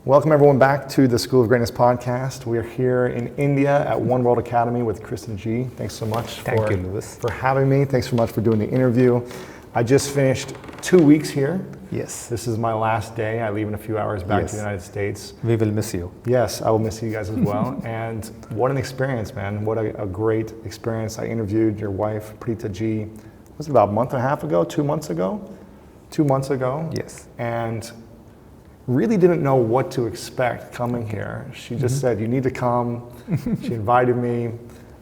Welcome everyone back to the School of Greatness podcast. We are here in India at One World Academy with Krishnaji. Thanks so much for having me. Thanks so much for doing the interview. I just finished 2 weeks here. Yes. This is my last day. I leave in a few hours back to the United States. We will miss you. Yes, I will miss you guys as well. And what an experience, man. What a great experience. I interviewed your wife, Preethaji, was it about a month and a half ago, 2 months ago? 2 months ago. Yes. And really didn't know what to expect coming here. She just said, you need to come. She invited me.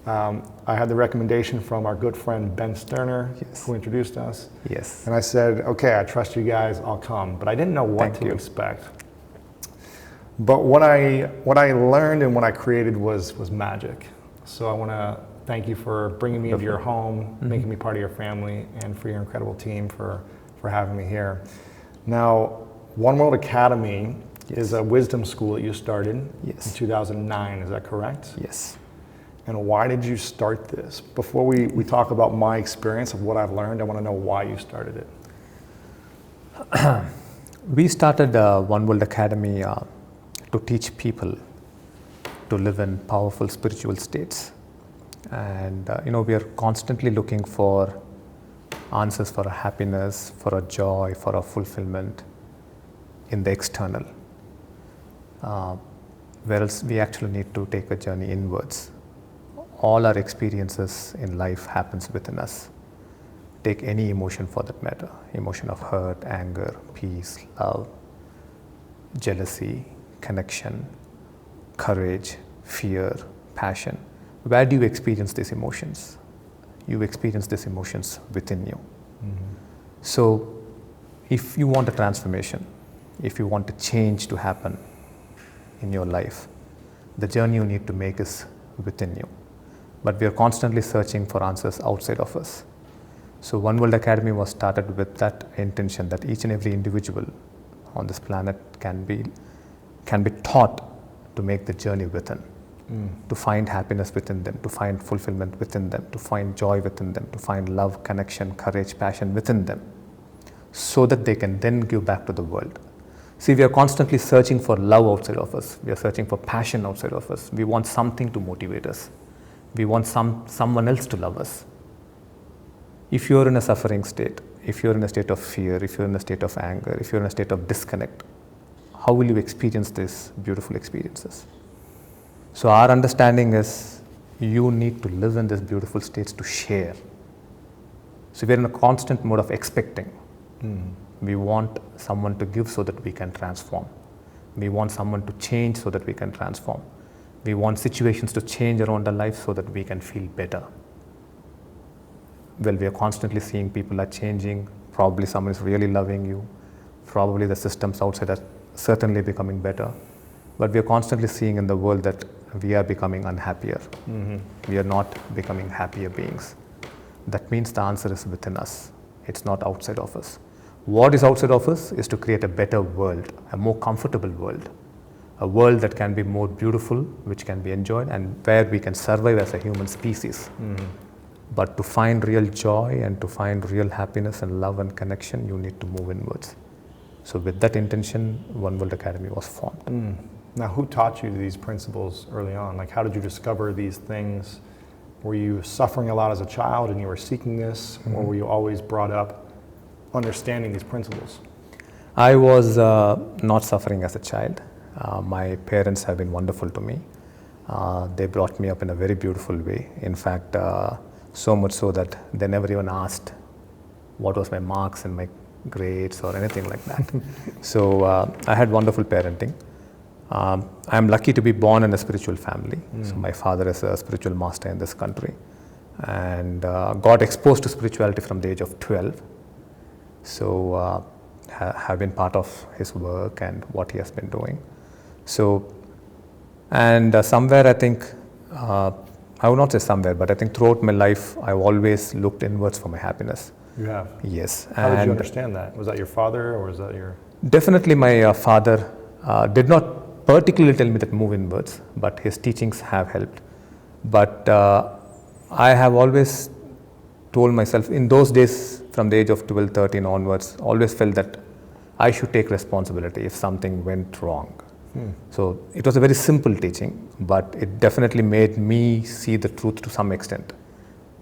I had the recommendation from our good friend Ben Sterner, who introduced us. Yes. And I said, okay, I trust you guys, I'll come. But I didn't know what to expect. But what I learned and what I created was magic. So I want to thank you for bringing me into your home, making me part of your family, and for your incredible team for having me here. Now, One World Academy is a wisdom school that you started in 2009, is that correct? Yes. And why did you start this? Before we talk about my experience of what I've learned, I want to know why you started it. We started One World Academy to teach people to live in powerful spiritual states. And we are constantly looking for answers for a happiness, for a joy, for a fulfillment in the external. Whereas we actually need to take a journey inwards. All our experiences in life happens within us. Take any emotion for that matter, emotion of hurt, anger, peace, love, jealousy, connection, courage, fear, passion. Where do you experience these emotions? You experience these emotions within you. So if you want a transformation, if you want a change to happen in your life, the journey you need to make is within you. But we are constantly searching for answers outside of us. So One World Academy was started with that intention that each and every individual on this planet can be taught to make the journey within, to find happiness within them, to find fulfillment within them, to find joy within them, to find love, connection, courage, passion within them, so that they can then give back to the world. See, we are constantly searching for love outside of us. We are searching for passion outside of us. We want something to motivate us. We want someone else to love us. If you're in a suffering state, if you're in a state of fear, if you're in a state of anger, if you're in a state of disconnect, how will you experience these beautiful experiences? So our understanding is you need to live in these beautiful states to share. So we're in a constant mode of expecting. We want someone to give so that we can transform. We want someone to change so that we can transform. We want situations to change around our life so that we can feel better. Well, we are constantly seeing people are changing. Probably someone is really loving you. Probably the systems outside are certainly becoming better. But we are constantly seeing in the world that we are becoming unhappier. We are not becoming happier beings. That means the answer is within us. It's not outside of us. What is outside of us is to create a better world, a more comfortable world. A world that can be more beautiful, which can be enjoyed, and where we can survive as a human species. But to find real joy and to find real happiness and love and connection, you need to move inwards. So with that intention, One World Academy was formed. Now, who taught you these principles early on? Like, how did you discover these things? Were you suffering a lot as a child and you were seeking this, or were you always brought up understanding these principles? I was not suffering as a child. My parents have been wonderful to me. They brought me up in a very beautiful way. In fact, so much so that they never even asked what was my marks and my grades or anything like that. So I had wonderful parenting. I'm lucky to be born in a spiritual family. So my father is a spiritual master in this country and got exposed to spirituality from the age of 12. So have been part of his work and what he has been doing. So, and somewhere I think, I would not say somewhere, but I think throughout my life, I've always looked inwards for my happiness. You have? Yes. How did you understand that? Was that your father or was that your? Definitely my father did not particularly tell me that move inwards, but his teachings have helped. But I have always told myself, in those days, from the age of 12, 13 onwards, always felt that I should take responsibility if something went wrong. So it was a very simple teaching, but it definitely made me see the truth to some extent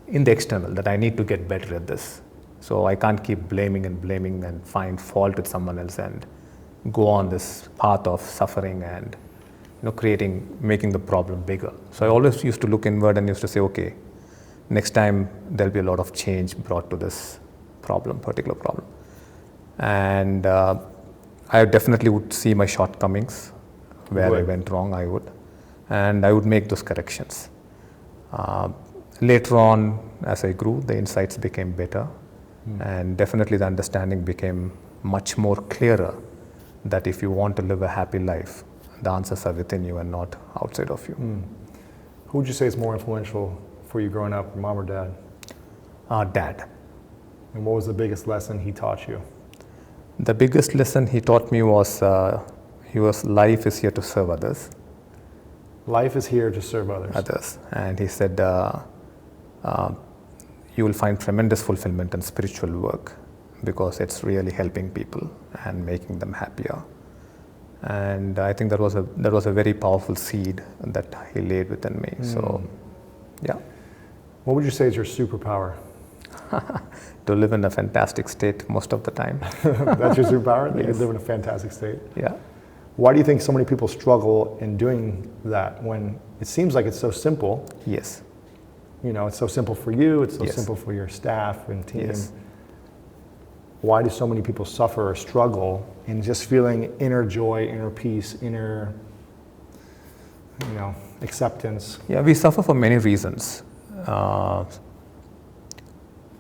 in the external, that I need to get better at this. So I can't keep blaming and find fault with someone else and go on this path of suffering and making the problem bigger. So I always used to look inward and used to say, okay, next time there'll be a lot of change brought to this particular problem. And I definitely would see my shortcomings, where I went wrong, and I would make those corrections. Later on, as I grew, the insights became better, and definitely the understanding became much more clearer that if you want to live a happy life, the answers are within you and not outside of you. Who would you say is more influential for you growing up, mom or dad? Dad. And what was the biggest lesson he taught you? The biggest lesson he taught me was life is here to serve others. Life is here to serve others. And he said, you will find tremendous fulfillment in spiritual work because it's really helping people and making them happier. And I think that was a very powerful seed that he laid within me. So, yeah. What would you say is your superpower? To live in a fantastic state most of the time. That's your superpower? That Yes. you live in a fantastic state? Yeah. Why do you think so many people struggle in doing that when it seems like it's so simple? Yes. It's so simple for you, it's so Yes. simple for your staff and team. Yes. Why do so many people suffer or struggle in just feeling inner joy, inner peace, inner, acceptance? Yeah, we suffer for many reasons.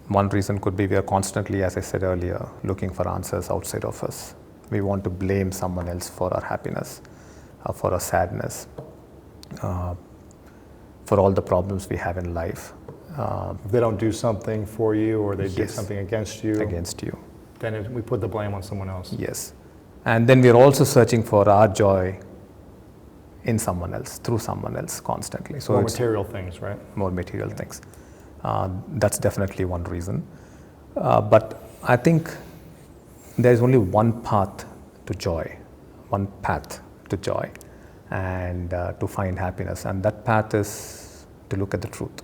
One reason could be we are constantly, as I said earlier, looking for answers outside of us. We want to blame someone else for our happiness, for our sadness, for all the problems we have in life. If they don't do something for you or they did Yes. something against you, then we put the blame on someone else. Yes. And then we're also searching for our joy in someone else, through someone else constantly. So More it's material things, right? more material things. That's definitely one reason. But I think there's only one path to joy, and to find happiness. And that path is to look at the truth.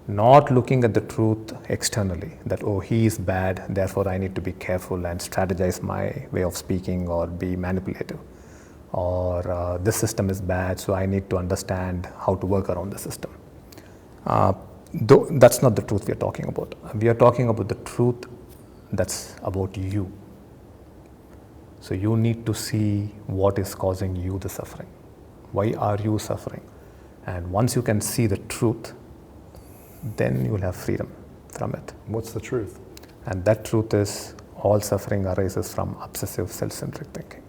Not looking at the truth externally, that, oh, he is bad, therefore I need to be careful and strategize my way of speaking or be manipulative. Or this system is bad, so I need to understand how to work around the system. Though that's not the truth we are talking about. We are talking about the truth that's about you. So you need to see what is causing you the suffering. Why are you suffering? And once you can see the truth, then you will have freedom from it. What's the truth? And that truth is all suffering arises from obsessive self-centric thinking.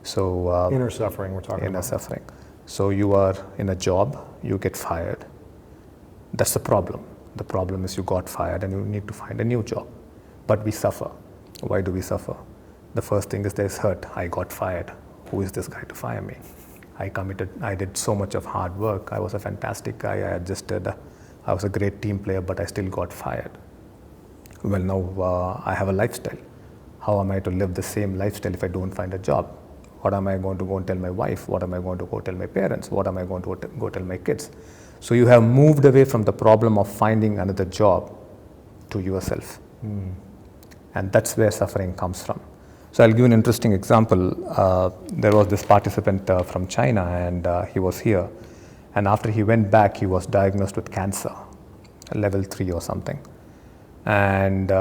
So Inner suffering we're talking inner about. suffering. So you are in a job, you get fired. That's the problem. The problem is you got fired and you need to find a new job. But we suffer. Why do we suffer? The first thing is there's hurt. I got fired. Who is this guy to fire me? I did so much of hard work. I was a fantastic guy. I was a great team player, but I still got fired. Well, now I have a lifestyle. How am I to live the same lifestyle if I don't find a job? What am I going to go and tell my wife? What am I going to go tell my parents? What am I going to go tell my kids? So you have moved away from the problem of finding another job to yourself. And that's where suffering comes from. So I'll give an interesting example. There was this participant from China, and he was here. And after he went back, he was diagnosed with cancer, level 3 or something. And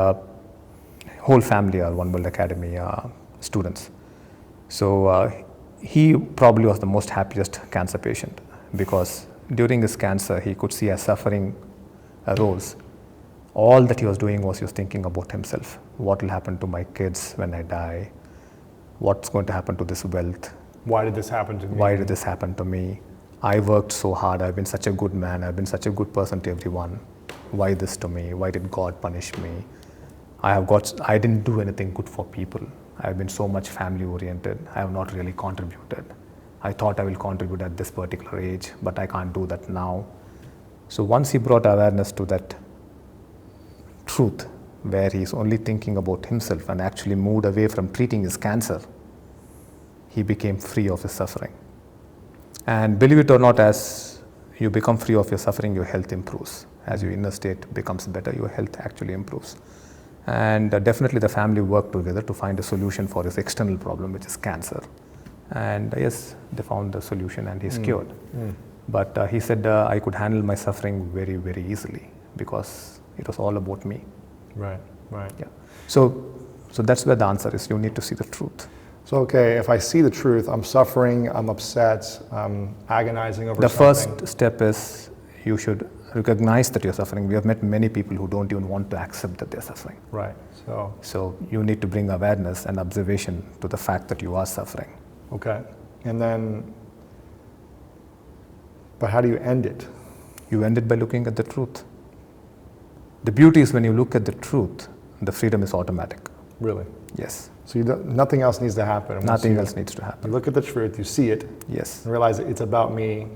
whole family are One World Academy students. So he probably was the most happiest cancer patient, because during his cancer, he could see as suffering arose. All that he was doing was he was thinking about himself. What will happen to my kids when I die? What's going to happen to this wealth? Why did this happen to me? Why did this happen to me? I worked so hard. I've been such a good man. I've been such a good person to everyone. Why this to me? Why did God punish me? I didn't do anything good for people. I've been so much family oriented. I have not really contributed. I thought I will contribute at this particular age, but I can't do that now. So once he brought awareness to that truth, where he's only thinking about himself and actually moved away from treating his cancer, he became free of his suffering. And believe it or not, as you become free of your suffering, your health improves. As your inner state becomes better, your health actually improves. And definitely the family worked together to find a solution for his external problem, which is cancer. And yes, they found the solution and he's cured. But he said, I could handle my suffering very, very easily because it was all about me. Right. Yeah. So that's where the answer is. You need to see the truth. So, okay, if I see the truth, I'm suffering, I'm upset, I'm agonizing over something. The first step is you should recognize that you're suffering. We have met many people who don't even want to accept that they're suffering. Right. So you need to bring awareness and observation to the fact that you are suffering. Okay. And then, but how do you end it? You end it by looking at the truth. The beauty is when you look at the truth, the freedom is automatic. Really? Yes. So nothing else needs to happen. Nothing else needs to happen. You look at the truth, you see it, yes, and realize it's about me.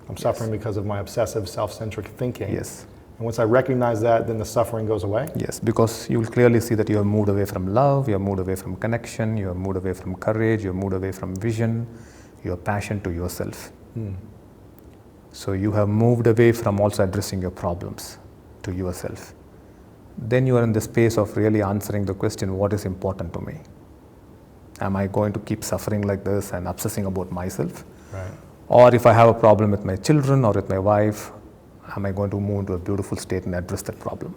I'm suffering because of my obsessive, self-centric thinking. Yes. And once I recognize that, then the suffering goes away? Yes, because you will clearly see that you have moved away from love, you have moved away from connection, you have moved away from courage, you have moved away from vision, your passion to yourself. So you have moved away from also addressing your problems to yourself. Then you are in the space of really answering the question, what is important to me? Am I going to keep suffering like this and obsessing about myself? Right. Or if I have a problem with my children or with my wife, am I going to move into a beautiful state and address that problem?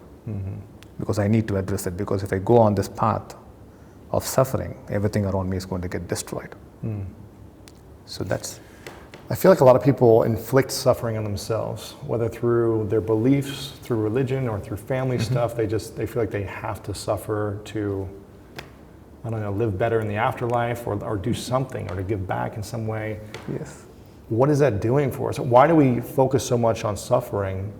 Because I need to address it, because if I go on this path of suffering, everything around me is going to get destroyed. So that's... I feel like a lot of people inflict suffering on themselves, whether through their beliefs, through religion, or through family stuff. They feel like they have to suffer to, I don't know, live better in the afterlife, or do something, or to give back in some way. Yes. What is that doing for us? Why do we focus so much on suffering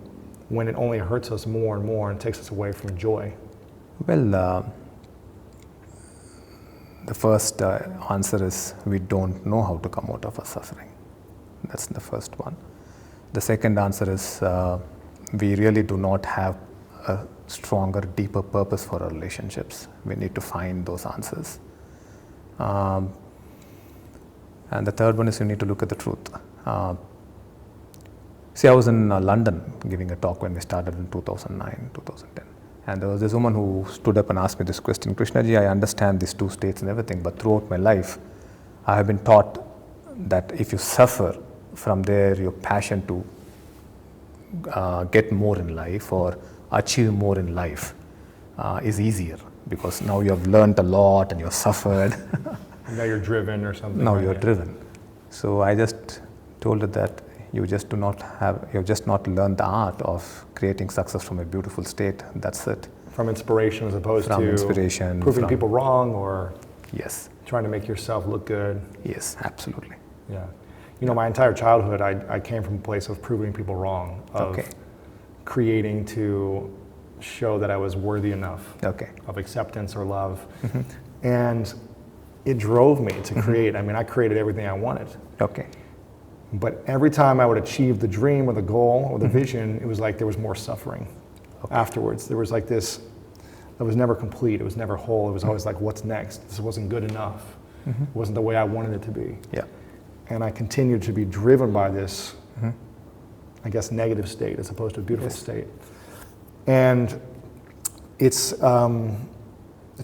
when it only hurts us more and more and takes us away from joy? Well, the first answer is we don't know how to come out of our suffering. That's the first one. The second answer is we really do not have a stronger, deeper purpose for our relationships. We need to find those answers. And the third one is you need to look at the truth. See, I was in London giving a talk when we started in 2009, 2010. And there was this woman who stood up and asked me this question, Krishnaji, I understand these two states and everything, but throughout my life, I have been taught that if you suffer, from there your passion to get more in life or achieve more in life is easier, because now you have learned a lot and you have suffered. Now you're driven or something. Now you're driven. So I just told her that you have just not learned the art of creating success from a beautiful state. That's it. From inspiration as opposed from to inspiration, proving people wrong, or yes, trying to make yourself look good. Yes, absolutely. Yeah. You know, my entire childhood, I came from a place of proving people wrong, of creating to show that I was worthy enough of acceptance or love. And it drove me to create. I mean, I created everything I wanted. But every time I would achieve the dream or the goal or the vision, it was like there was more suffering afterwards. There was like this, it was never complete, it was never whole. It was always like, what's next? This wasn't good enough. It wasn't the way I wanted it to be. And I continued to be driven by this, I guess, negative state as opposed to a beautiful state. And it's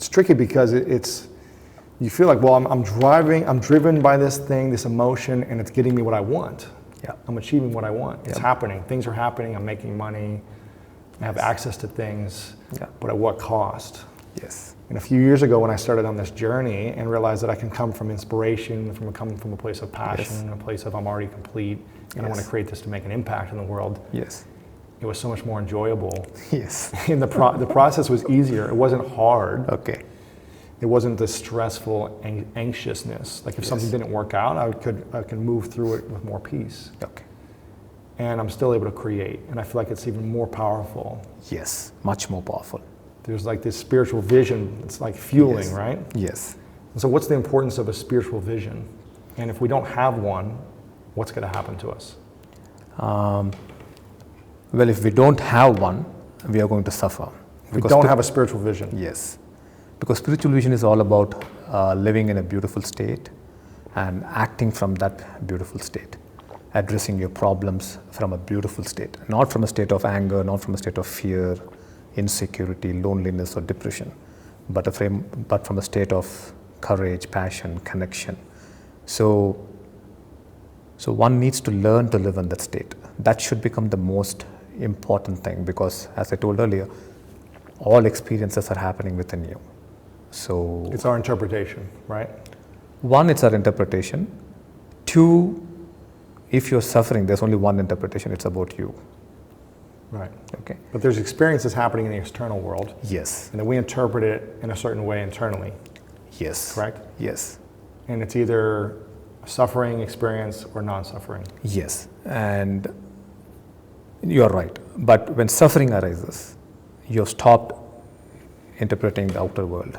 tricky because you feel like, well, I'm driven by this thing, this emotion, and it's getting me what I want. I'm achieving what I want. It's happening. Things are happening. I'm making money. I have access to things, but at what cost? And a few years ago when I started on this journey and realized that I can come from inspiration, coming from a place of passion, a place of I'm already complete, and I want to create this to make an impact in the world, it was so much more enjoyable. And the process was easier. It wasn't hard. It wasn't the stressful anxiousness. Like if something didn't work out, I could move through it with more peace. And I'm still able to create. And I feel like it's even more powerful. Much more powerful. There's like this spiritual vision. It's like fueling, right? And so what's the importance of a spiritual vision? And if we don't have one, what's going to happen to us? Well, if we don't have one, we are going to suffer. We don't have a spiritual vision. Yes. Because spiritual vision is all about living in a beautiful state and acting from that beautiful state, addressing your problems from a beautiful state, not from a state of anger, not from a state of fear, insecurity, loneliness, or depression, but from a state of courage, passion, connection. So one needs to learn to live in that state. That should become the most important thing, because as I told earlier, all experiences are happening within you. So it's our interpretation, right? One, it's our interpretation. Two, if you're suffering, there's only one interpretation, it's about you. Right. Okay. But there's experiences happening in the external world. Yes. And then we interpret it in a certain way internally. Yes. Correct? Yes. And it's either a suffering experience or non-suffering. Yes. And you're right. But when suffering arises, you've stopped interpreting the outer world.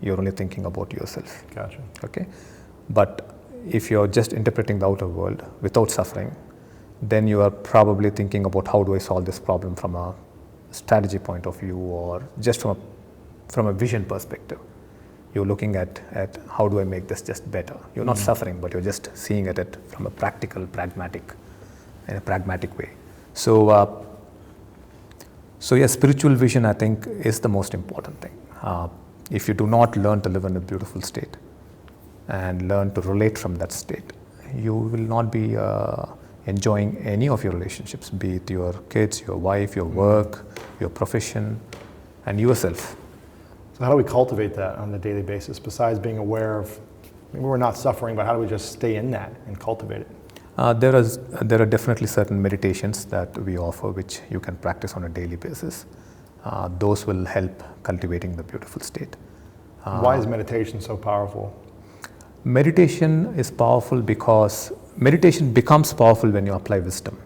You're only thinking about yourself. Gotcha. Okay. But if you're just interpreting the outer world without suffering, then you are probably thinking about how do I solve this problem from a strategy point of view, or just from a vision perspective. You're looking at how do I make this just better. You're not suffering, but you're just seeing at it from a pragmatic way. So yes, spiritual vision, I think, is the most important thing. If you do not learn to live in a beautiful state and learn to relate from that state, you will not be enjoying any of your relationships, be it your kids, your wife, your work, your profession, and yourself. So how do we cultivate that on a daily basis, besides being aware of, maybe we're not suffering, but how do we just stay in that and cultivate it? There are definitely certain meditations that we offer which you can practice on a daily basis. Those will help cultivating the beautiful state. Why is meditation so powerful? Meditation is powerful because meditation becomes powerful when you apply wisdom.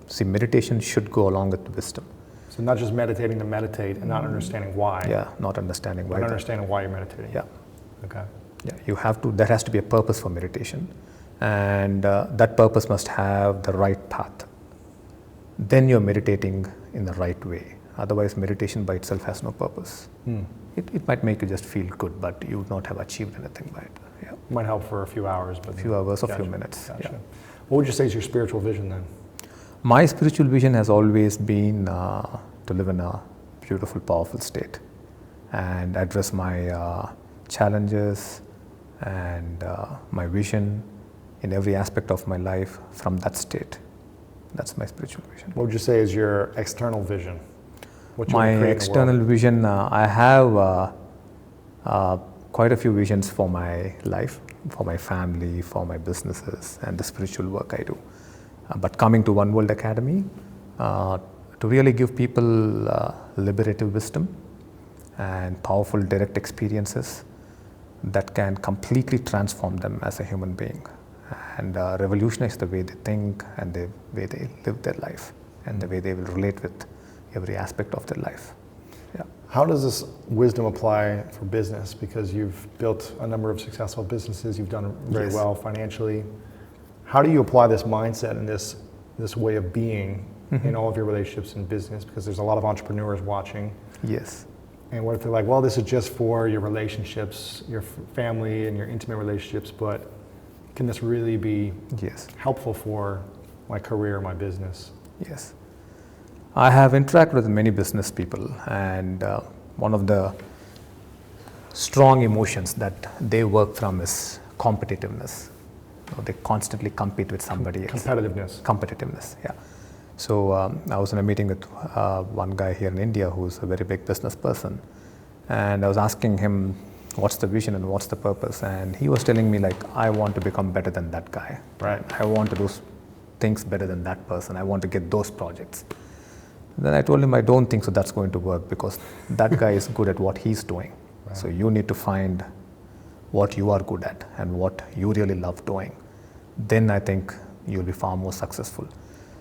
See, meditation should go along with wisdom. So not just meditating to meditate and not understanding why. Yeah, not understanding why. But understanding why you're meditating. Yeah. Okay. Yeah, there has to be a purpose for meditation, and that purpose must have the right path. Then you're meditating in the right way. Otherwise, meditation by itself has no purpose. It might make you just feel good, but you would not have achieved anything by it. Yeah. It might help for a few hours, but a few hours or gotcha, few minutes. Gotcha. Yeah. What would you say is your spiritual vision then? My spiritual vision has always been to live in a beautiful, powerful state and address my challenges and my vision in every aspect of my life from that state. That's my spiritual vision. What would you say is your external vision? What you My want to create external in the world? vision, I have quite a few visions for my life, for my family, for my businesses, and the spiritual work I do. But coming to One World Academy, to really give people liberative wisdom and powerful direct experiences that can completely transform them as a human being and revolutionize the way they think and the way they live their life and the way they will relate with every aspect of their life. Yeah. How does this wisdom apply for business? Because you've built a number of successful businesses, you've done very Yes. well financially. How do you apply this mindset and this way of being in all of your relationships in business? Because there's a lot of entrepreneurs watching. Yes. And what if they're like, well, this is just for your relationships, your family and your intimate relationships, but can this really be Yes. helpful for my career, my business? Yes. I have interacted with many business people, and one of the strong emotions that they work from is competitiveness. They constantly compete with somebody else. Competitiveness, yeah. So I was in a meeting with one guy here in India who's a very big business person, and I was asking him what's the vision and what's the purpose, and he was telling me like, I want to become better than that guy. Right. I want to do things better than that person. I want to get those projects. Then I told him I don't think so that's going to work, because that guy is good at what he's doing. Right. So you need to find what you are good at and what you really love doing. Then I think you'll be far more successful.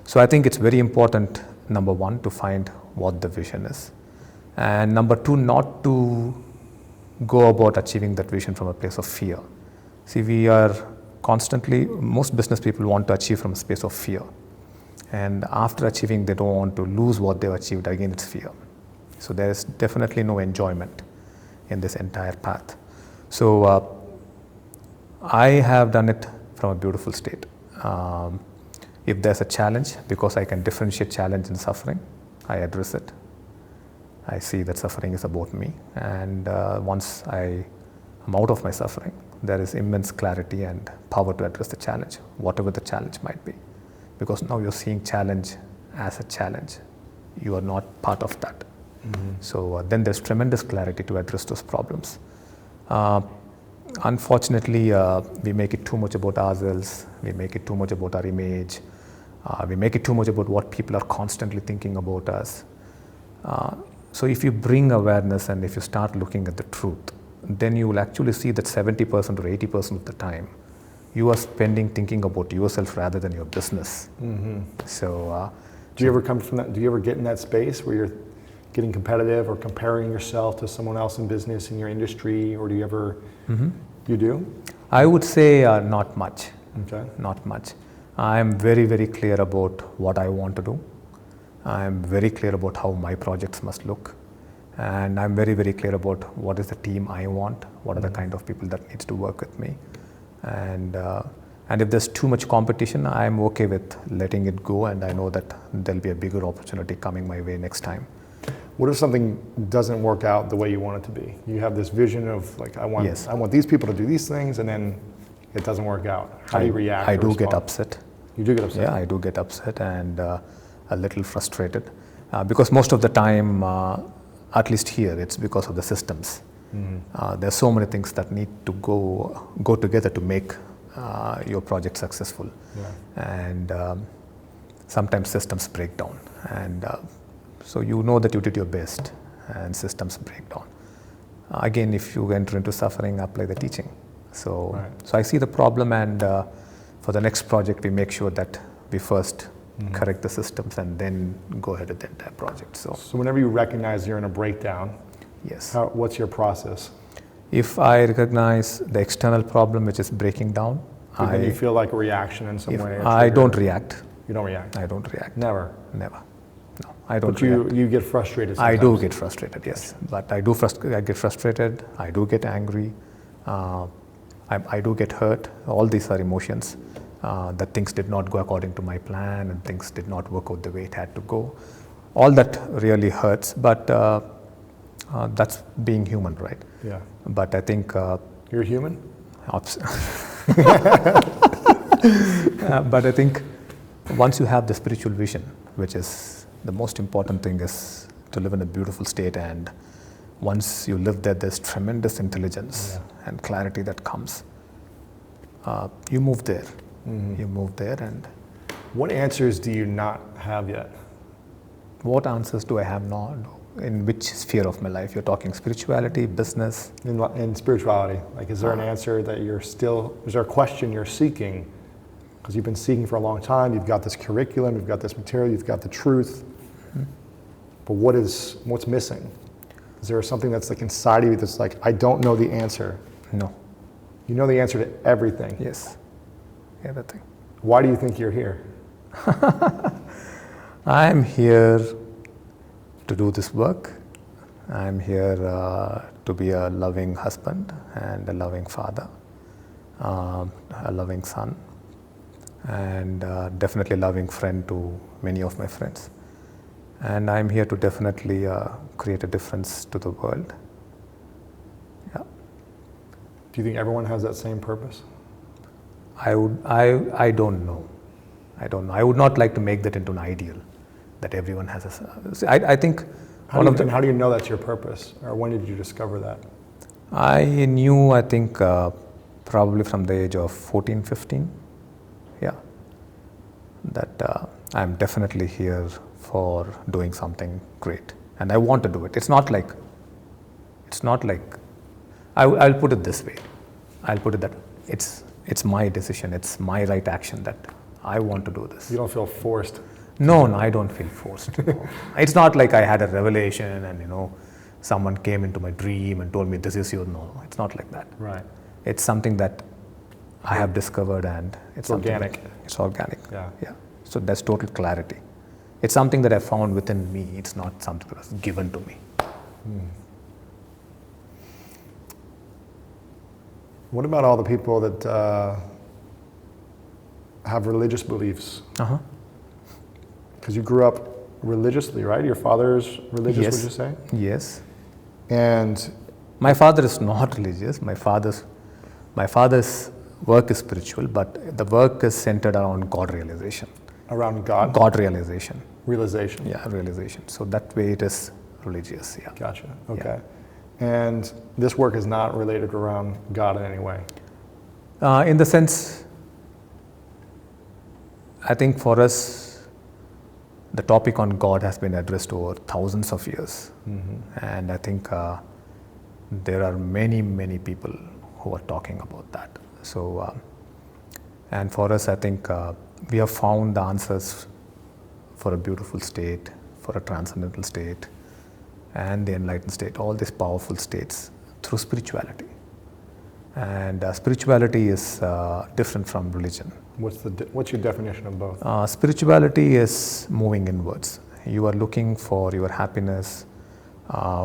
So I think it's very important, number one, to find what the vision is. And number two, not to go about achieving that vision from a place of fear. See, we are constantly, most business people want to achieve from a space of fear. And after achieving, they don't want to lose what they've achieved. Again, it's fear. So there is definitely no enjoyment in this entire path. So I have done it from a beautiful state. If there's a challenge, because I can differentiate challenge and suffering, I address it. I see that suffering is about me, and once I am out of my suffering, there is immense clarity and power to address the challenge, whatever the challenge might be. Because now you're seeing challenge as a challenge. You are not part of that. Mm-hmm. So then there's tremendous clarity to address those problems. Unfortunately, we make it too much about ourselves. We make it too much about our image. We make it too much about what people are constantly thinking about us. So if you bring awareness and if you start looking at the truth, then you will actually see that 70% or 80% of the time, you are spending thinking about yourself rather than your business. Mm-hmm. So, do you ever come from that? Do you ever get in that space where you're getting competitive or comparing yourself to someone else in business in your industry, or do you ever? Mm-hmm. You do? I would say not much. Okay. Not much. I am very, very clear about what I want to do. I am very clear about how my projects must look. And I'm very, very clear about what is the team I want, what are the kind of people that needs to work with me. And if there's too much competition, I'm okay with letting it go, and I know that there'll be a bigger opportunity coming my way next time. What if something doesn't work out the way you want it to be? You have this vision of like, I want these people to do these things, and then it doesn't work out. How do you react? I do get upset. You do get upset? Yeah, I do get upset and a little frustrated because most of the time, at least here, it's because of the systems. Mm-hmm. There's so many things that need to go together to make your project successful. Yeah. And sometimes systems break down. And so you know that you did your best and systems break down. Again, if you enter into suffering, apply the teaching. So, right. So I see the problem, and for the next project, we make sure that we first correct the systems and then go ahead with the entire project. So whenever you recognize you're in a breakdown, yes. What's your process? If I recognize the external problem which is breaking down, then you feel like a reaction in some way? I don't react. You don't react? I don't react. Never? Never. No, I don't But react. you get frustrated sometimes? I do get frustrated, yes. But I get frustrated, I do get angry, I do get hurt. All these are emotions. That things did not go according to my plan and things did not work out the way it had to go. All that really hurts, but that's being human, right? Yeah. But I think... You're human? But I think once you have the spiritual vision, which is the most important thing, is to live in a beautiful state, and once you live there, there's tremendous intelligence and clarity that comes. You move there. Mm-hmm. You move there. And what answers do you not have yet? What answers do I have not? In which sphere of my life? You're talking spirituality, business? In spirituality. Like, is there an answer that is there a question you're seeking? Because you've been seeking for a long time, you've got this curriculum, you've got this material, you've got the truth. Mm-hmm. But what's missing? Is there something that's like inside of you that's like, I don't know the answer? No. You know the answer to everything? Yes. Everything. Why do you think you're here? I'm here to do this work. I'm here to be a loving husband and a loving father, a loving son, and definitely a loving friend to many of my friends. And I'm here to definitely create a difference to the world. Yeah. Do you think everyone has that same purpose? I don't know. I don't know. I would not like to make that into an ideal, that everyone has a... I think... How do you know that's your purpose? Or when did you discover that? I knew, I think, probably from the age of 14, 15. Yeah. That I'm definitely here for doing something great. And I want to do it. It's not like... I'll put it this way. I'll put it that it's my decision, it's my right action that I want to do this. You don't feel forced? No, I don't feel forced. No. It's not like I had a revelation and someone came into my dream and told me this is your... No, it's not like that. Right. It's something that I have discovered, and it's organic. It's organic. Yeah. Yeah. So there's total clarity. It's something that I found within me. It's not something that was given to me. What about all the people that have religious beliefs? Because you grew up religiously, right? Your father's religious, Yes. would you say? Yes. And My father is not religious. My father's work is spiritual, but the work is centered around God realization. around God? God realization. Realization. Yeah, realization. So that way it is religious. Yeah. Gotcha. Okay. And this work is not related around God in any way? In the sense, I think for us, the topic on God has been addressed over thousands of years. And I think there are many, many people who are talking about that. So, and for us, I think we have found the answers for a beautiful state, for a transcendental state, and the enlightened state, all these powerful states through spirituality. And spirituality is different from religion. What's your definition of both? Spirituality is moving inwards. You are looking for your happiness,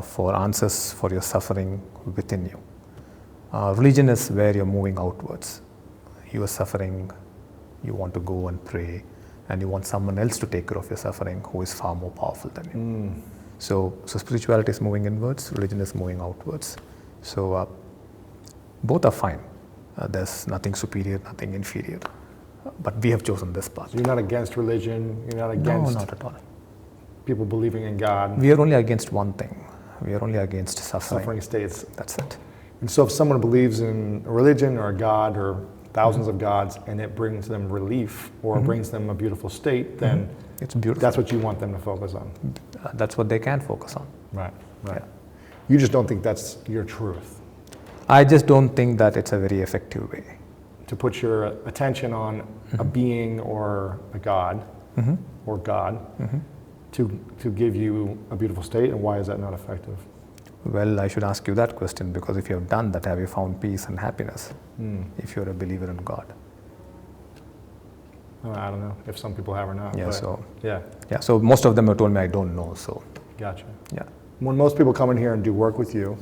for answers for your suffering within you. Religion is where you're moving outwards. You are suffering, you want to go and pray, and you want someone else to take care of your suffering who is far more powerful than you. So spirituality is moving inwards, religion is moving outwards. So both are fine. There's nothing superior, nothing inferior. But we have chosen this path. So you're not against religion, you're not against No, not at all. people believing in God. We are only against one thing. We are only against suffering. Suffering states. That's it. And so if someone believes in a religion or a God or thousands of gods and it brings them relief or brings them a beautiful state, then It's beautiful. that's what you want them to focus on. That's what they can focus on. Right, right. You just don't think that's your truth. I just don't think that it's a very effective way. To put your attention on a being or a God or God to give you a beautiful state, and why is that not effective? Well, I should ask you that question, because if you have done that, have you found peace and happiness if you're a believer in God? I don't know if some people have or not. Yeah, but so yeah, so most of them have told me I don't know. So gotcha. yeah, When most people come in here and do work with you,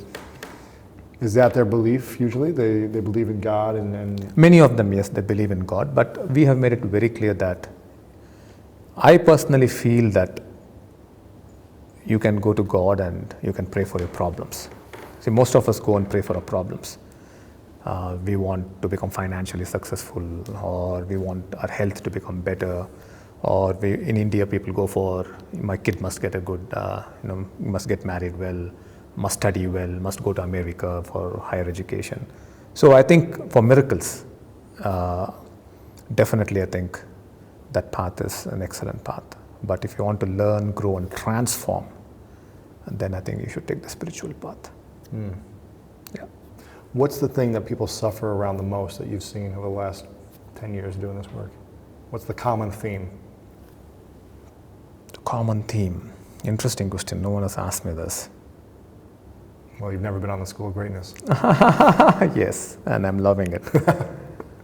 is that their belief usually? They believe in God and many of them, yes, they believe in God, but we have made it very clear that I personally feel that you can go to God and you can pray for your problems. See, most of us go and pray for our problems. We want to become financially successful, or we want our health to become better, or in India people go for, my kid must get a good, must get married well, must study well, must go to America for higher education. So I think for miracles, definitely I think that path is an excellent path. But if you want to learn, grow and transform, then I think you should take the spiritual path. Yeah. What's the thing that people suffer around the most that you've seen over the last 10 years doing this work? What's the common theme? The common theme. Interesting question. No one has asked me this. Well, you've never been on the School of Greatness. Yes, and I'm loving it.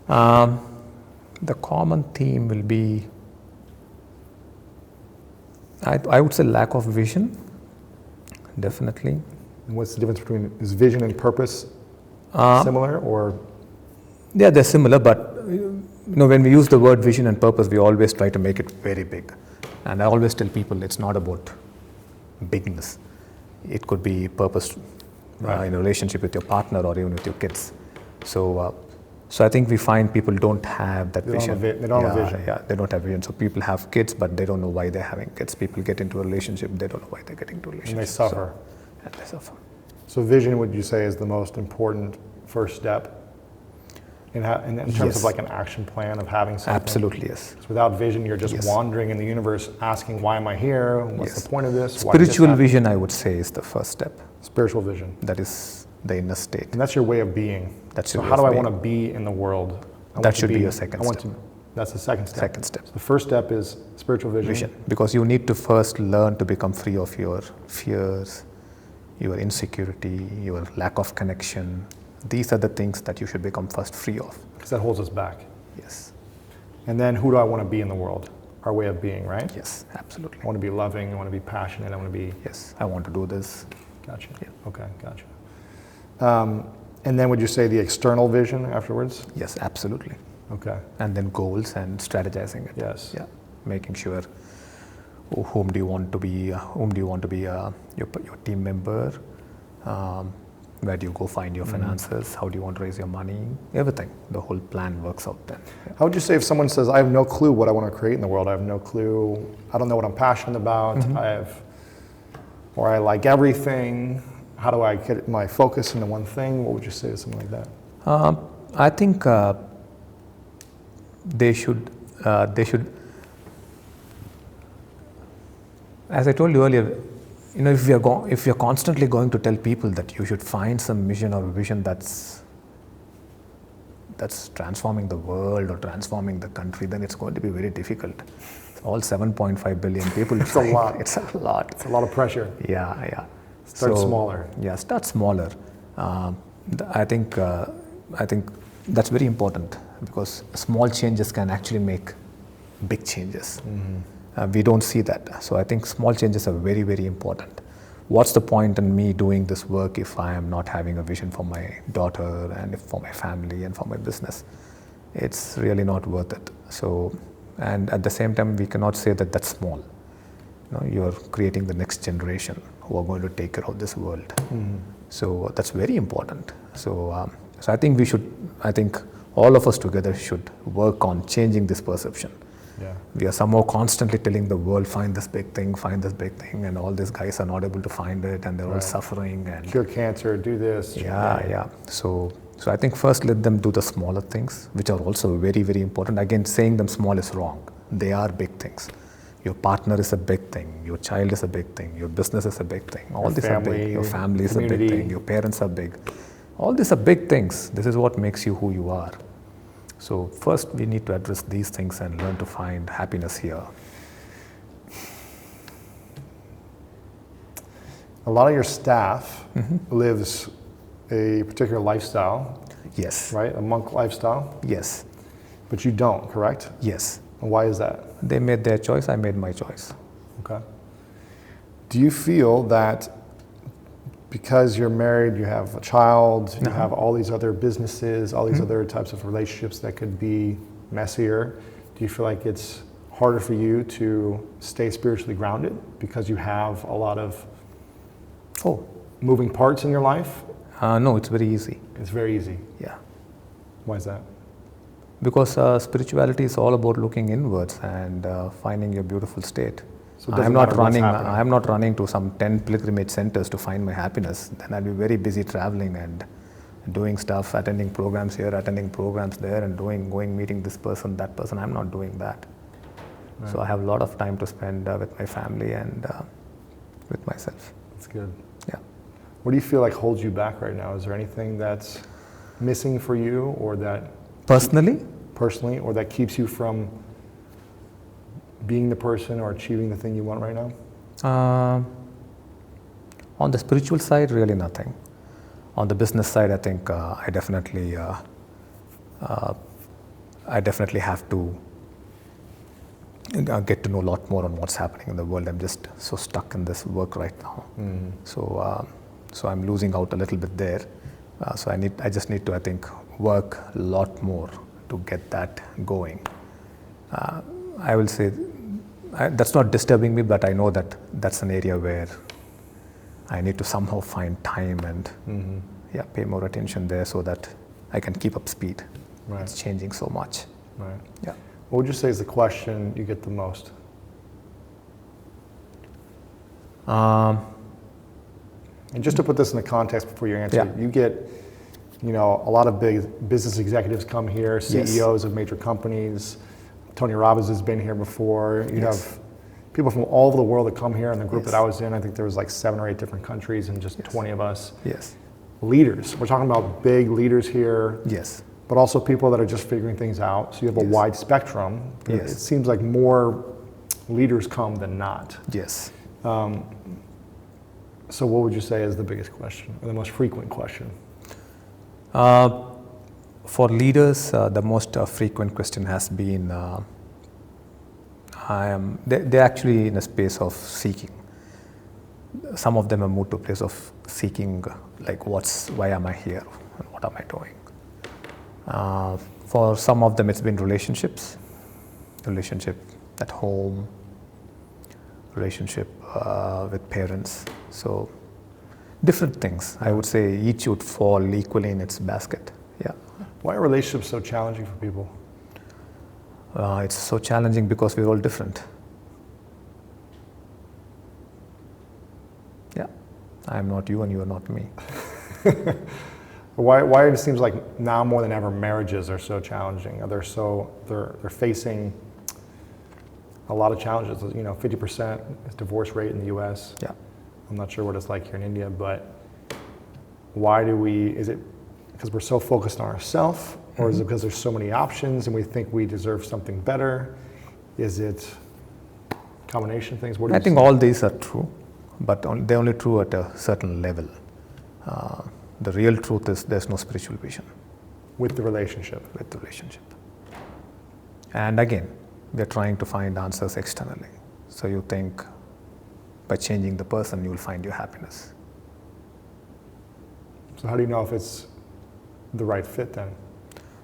The common theme will be, I would say, lack of vision, definitely. And what's the difference between, is vision and purpose similar, or? Yeah, they're similar, but when we use the word vision and purpose, we always try to make it very big. And I always tell people it's not about bigness. It could be purpose in a relationship with your partner or even with your kids. So I think we find people don't have that vision. They don't have a vision. Yeah, they don't have vision. So people have kids, but they don't know why they're having kids. People get into a relationship, they don't know why they're getting into a relationship. And they suffer. And they suffer. So vision, would you say, is the most important first step in terms of like an action plan of having something? Absolutely, yes. So without vision, you're just wandering in the universe asking, why am I here? What's the point of this? Why did this Spiritual happen? vision, I would say, is the first step. Spiritual vision. That is the inner state. And that's your way of being. That's so your how way do of I want being. to be in the world? That should be your second step. That's the second step. Second step. So the first step is spiritual vision. Because you need to first learn to become free of your fears, your insecurity, your lack of connection. These are the things that you should become first free of. Because that holds us back. Yes. And then who do I want to be in the world? Our way of being, right? Yes, absolutely. I want to be loving, I want to be passionate, I want to be... Yes, I want to do this. Gotcha. Yeah. Okay, gotcha. And then would you say the external vision afterwards? Yes, absolutely. Okay. And then goals and strategizing it. Yes. Yeah, making sure whom do you want to be, your team member, where do you go find your finances, how do you want to raise your money, everything. The whole plan works out then. Yeah. How would you say if someone says, I have no clue what I want to create in the world, I have no clue, I don't know what I'm passionate about, or I like everything, how do I get my focus into one thing? What would you say to something like that? I think they should, as I told you earlier, if you're constantly going to tell people that you should find some mission or vision that's transforming the world or transforming the country, then it's going to be very difficult. All 7.5 billion people. It's a lot. It's a lot. It's a lot of pressure. Yeah. Start smaller. Yeah, start smaller. I think that's very important, because small changes can actually make big changes. We don't see that. So I think small changes are very, very important. What's the point in me doing this work if I am not having a vision for my daughter and for my family and for my business? It's really not worth it. So, and at the same time, we cannot say that that's small. You're creating the next generation who are going to take care of this world. So that's very important. So, so I think all of us together should work on changing this perception. Yeah. We are somehow constantly telling the world, find this big thing, and all these guys are not able to find it, and they're all suffering. And cure cancer, do this. Yeah. So I think first let them do the smaller things, which are also very, very important. Again, saying them small is wrong. They are big things. Your partner is a big thing. Your child is a big thing. Your business is a big thing. All these are big. Your family is a big thing. Your parents are big. All these are big things. This is what makes you who you are. So first we need to address these things and learn to find happiness here. A lot of your staff lives a particular lifestyle. Yes. Right? A monk lifestyle? Yes. But you don't, correct? Yes. And why is that? They made their choice, I made my choice. Okay. Do you feel that because you're married, you have a child, you have all these other businesses, all these other types of relationships that could be messier, do you feel like it's harder for you to stay spiritually grounded because you have a lot of moving parts in your life? No, it's very easy. It's very easy. Yeah. Why is that? Because spirituality is all about looking inwards and finding your beautiful state. So I'm not running to some 10 pilgrimage centers to find my happiness. Then I'll be very busy traveling and doing stuff, attending programs here, attending programs there, and going meeting this person, that person. I'm not doing that. Right. So I have a lot of time to spend with my family and with myself. That's good. Yeah. What do you feel like holds you back right now? Is there anything that's missing for you, or that personally, or that keeps you from being the person or achieving the thing you want right now? On the spiritual side, really nothing. On the business side, I think I definitely have to get to know a lot more on what's happening in the world. I'm just so stuck in this work right now. So I'm losing out a little bit there. So I just need to, I think, work a lot more to get that going. I will say that's not disturbing me, but I know that that's an area where I need to somehow find time and pay more attention there so that I can keep up speed. Right. It's changing so much. Right. Yeah. What would you say is the question you get the most? And just to put this in the context before you answer, you get, a lot of big business executives come here, CEOs of major companies. Tony Robbins has been here before. You have people from all over the world that come here. In the group that I was in, I think there was like 7 or 8 different countries and just 20 of us. Yes. Leaders. We're talking about big leaders here. Yes. But also people that are just figuring things out. So you have a wide spectrum. Yes. It seems like more leaders come than not. Yes. So what would you say is the biggest question, or the most frequent question? For leaders, the most frequent question has been, they're actually in a space of seeking. some of them have moved to a place of seeking, like, why am I here and what am I doing? For some of them, it's been relationship at home, relationship with parents. So different things. I would say each would fall equally in its basket. Yeah. Why are relationships so challenging for people? It's so challenging because we're all different. Yeah. I'm not you and you are not me. Why it seems like now more than ever marriages are so challenging? They're facing a lot of challenges. 50% is divorce rate in the U.S. Yeah. I'm not sure what it's like here in India, but is it because we're so focused on ourselves, or is it because there's so many options and we think we deserve something better? Is it a combination of things? I think all these are true, but they're only true at a certain level. The real truth is there's no spiritual vision. With the relationship. And again, we're trying to find answers externally. So you think by changing the person, you'll find your happiness. So how do you know if it's the right fit then?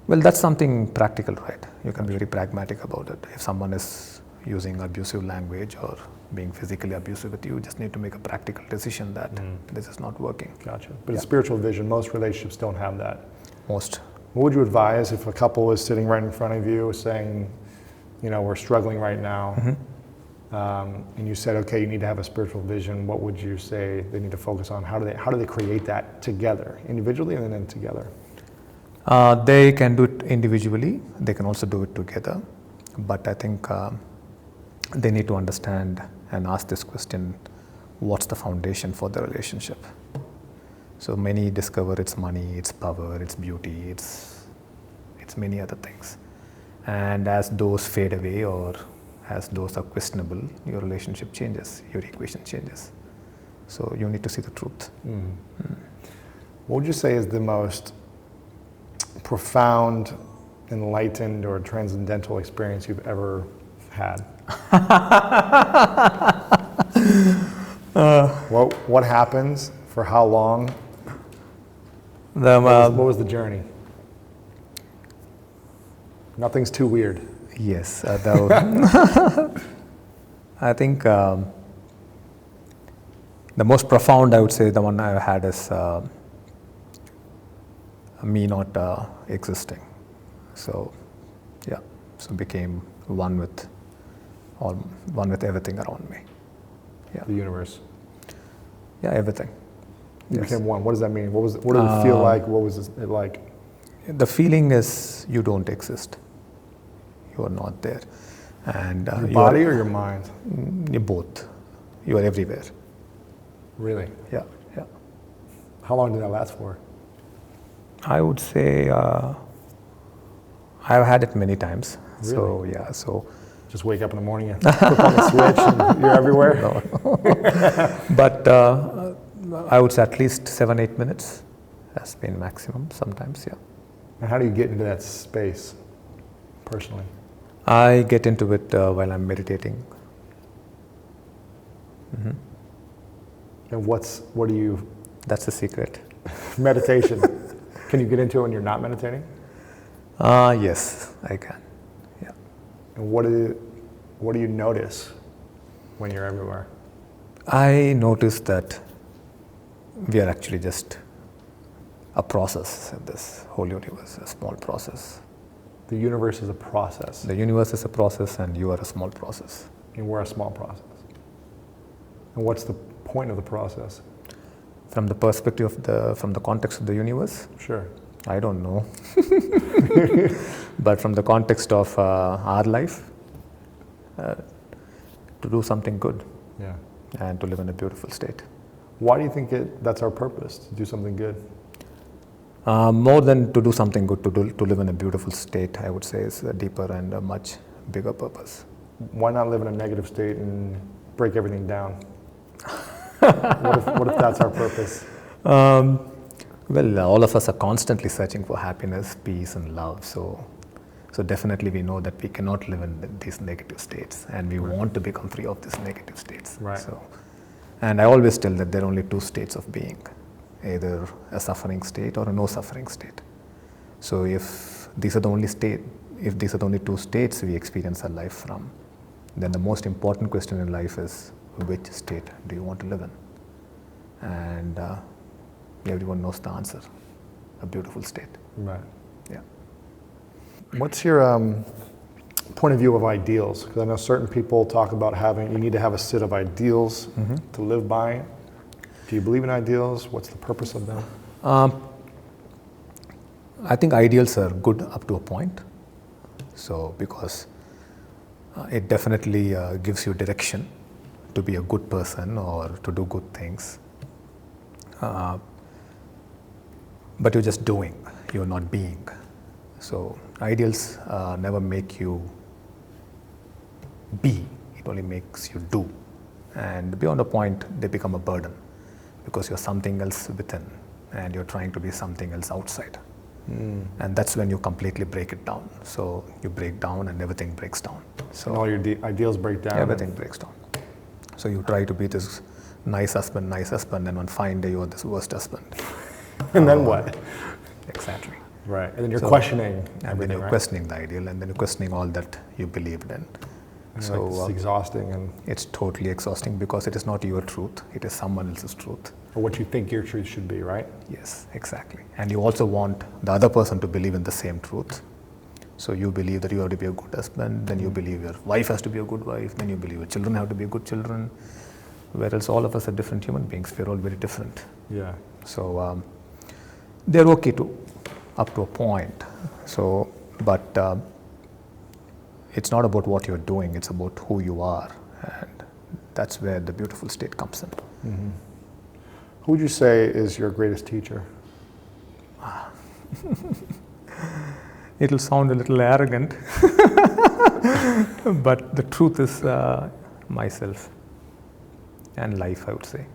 Well, that's something practical, right? You can be very pragmatic about it. If someone is using abusive language or being physically abusive with you, you just need to make a practical decision that this is not working. Gotcha. But a spiritual vision, most relationships don't have that. Most. What would you advise if a couple is sitting right in front of you saying, we're struggling right now, and you said, okay, you need to have a spiritual vision, what would you say they need to focus on? How do they create that together, individually and then together? They can do it individually. They can also do it together. But I think they need to understand and ask this question, what's the foundation for the relationship? So many discover it's money, it's power, it's beauty, it's many other things. And as those fade away or as those are questionable, your relationship changes, your equation changes. So you need to see the truth. What would you say is the most profound, enlightened, or transcendental experience you've ever had? What happens? For how long? What was the journey? Nothing's too weird. Yes. I think the most profound, I would say, the one I had is me not existing. So, yeah. So became one with everything around me. Yeah. The universe. Yeah, everything. You became one. What does that mean? What did it feel like? What was it like? The feeling is you don't exist. You are not there. And your body or your mind? Both. You are everywhere. Really? Yeah. How long did that last for? I would say I've had it many times. Really? So yeah. So just wake up in the morning and flip on the switch and you're everywhere? No. But I would say at least 7-8 minutes has been maximum sometimes, yeah. And how do you get into that space personally? I get into it while I'm meditating. And what do you... That's the secret. Meditation. Can you get into it when you're not meditating? Yes, I can. Yeah. And what do you notice when you're everywhere? I notice that we are actually just a process in this whole universe, a small process. The universe is a process. The universe is a process and you are a small process. And we're a small process. And what's the point of the process? From the perspective from the context of the universe? Sure. I don't know. But from the context of our life, to do something good. Yeah. And to live in a beautiful state. Why do you think that's our purpose, to do something good? More than to do something good, to live in a beautiful state, I would say, is a deeper and a much bigger purpose. Why not live in a negative state and break everything down? What if that's our purpose? Well, all of us are constantly searching for happiness, peace, and love. So definitely we know that we cannot live in these negative states, and we want to become free of these negative states. Right. So And I always tell that there are only two states of being, either a suffering state or a no suffering state. So if these are the only two states we experience our life from, then the most important question in life is, which state do you want to live in? And everyone knows the answer, a beautiful state. Right. Yeah. What's your point of view of ideals? Because I know certain people talk about you need to have a set of ideals to live by. Do you believe in ideals? What's the purpose of them? I think ideals are good up to a point. So, because it definitely gives you direction to be a good person or to do good things. But you're just doing, you're not being. So, ideals never make you be, it only makes you do. And beyond a point, they become a burden because you're something else within and you're trying to be something else outside. And that's when you completely break it down. So you break down and everything breaks down. So and all your ideals break down. Everything breaks down. So you try to be this nice husband, and one fine day you're this worst husband. And then what? Exactly. Right. And then you're questioning everything, and then you're right? questioning the ideal, and then you're questioning all that you believed in. So it's exhausting, and it's totally exhausting because it is not your truth; it is someone else's truth. Or what you think your truth should be, right? Yes, exactly. And you also want the other person to believe in the same truth. So you believe that you have to be a good husband, then you believe your wife has to be a good wife, then you believe your children have to be good children. Whereas all of us are different human beings; we're all very different. Yeah. So they're okay up to a point. So, but it's not about what you're doing; it's about who you are, and that's where the beautiful state comes in. Mm-hmm. Who would you say is your greatest teacher? It'll sound a little arrogant, but the truth is myself and life, I would say.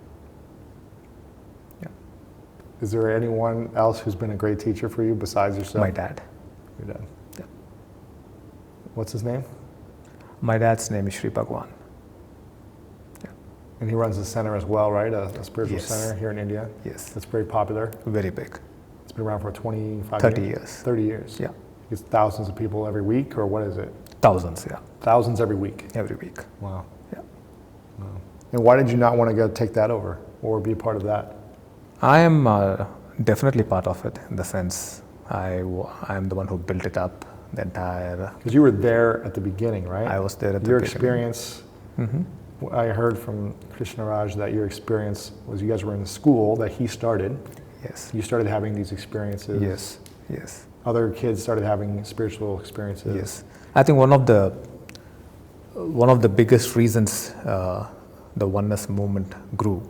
Yeah. Is there anyone else who's been a great teacher for you besides yourself? My dad. Your dad. Yeah. What's his name? My dad's name is Sri Bhagwan. And he runs a center as well, right? A spiritual Yes. center here in India. Yes. That's very popular. Very big. It's been around for 25 30 years. years. 30 years. Yeah. It's thousands of people every week, or what is it? Thousands, yeah. Thousands every week. Every week. Wow. Yeah. Wow. And why did you not want to go take that over or be a part of that? I am definitely part of it in the sense I am the one who built it up, the entire. Because you were there at the beginning, right? I was there at the Your beginning. experience. Mm-hmm. I heard from Krishna that your experience was you guys were in the school that he started. Yes. You started having these experiences. Yes. Yes. Other kids started having spiritual experiences. Yes. I think one of the biggest reasons the oneness movement grew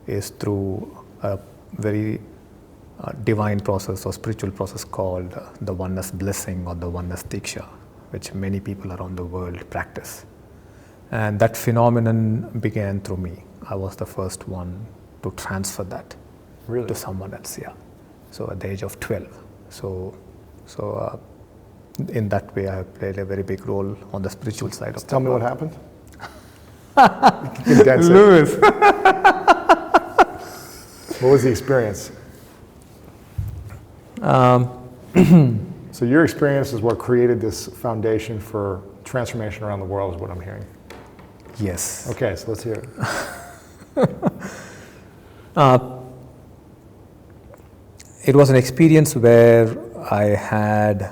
is through a very divine process or spiritual process called the oneness blessing or the oneness diksha, which many people around the world practice. And that phenomenon began through me. I was the first one to transfer that to someone else, yeah. So at the age of 12. So in that way, I have played a very big role on the spiritual side of Tell me what happened. Lewis. What was the experience? So your experience is what created this foundation for transformation around the world, is what I'm hearing. Yes. Okay, so let's hear it. It was an experience where I had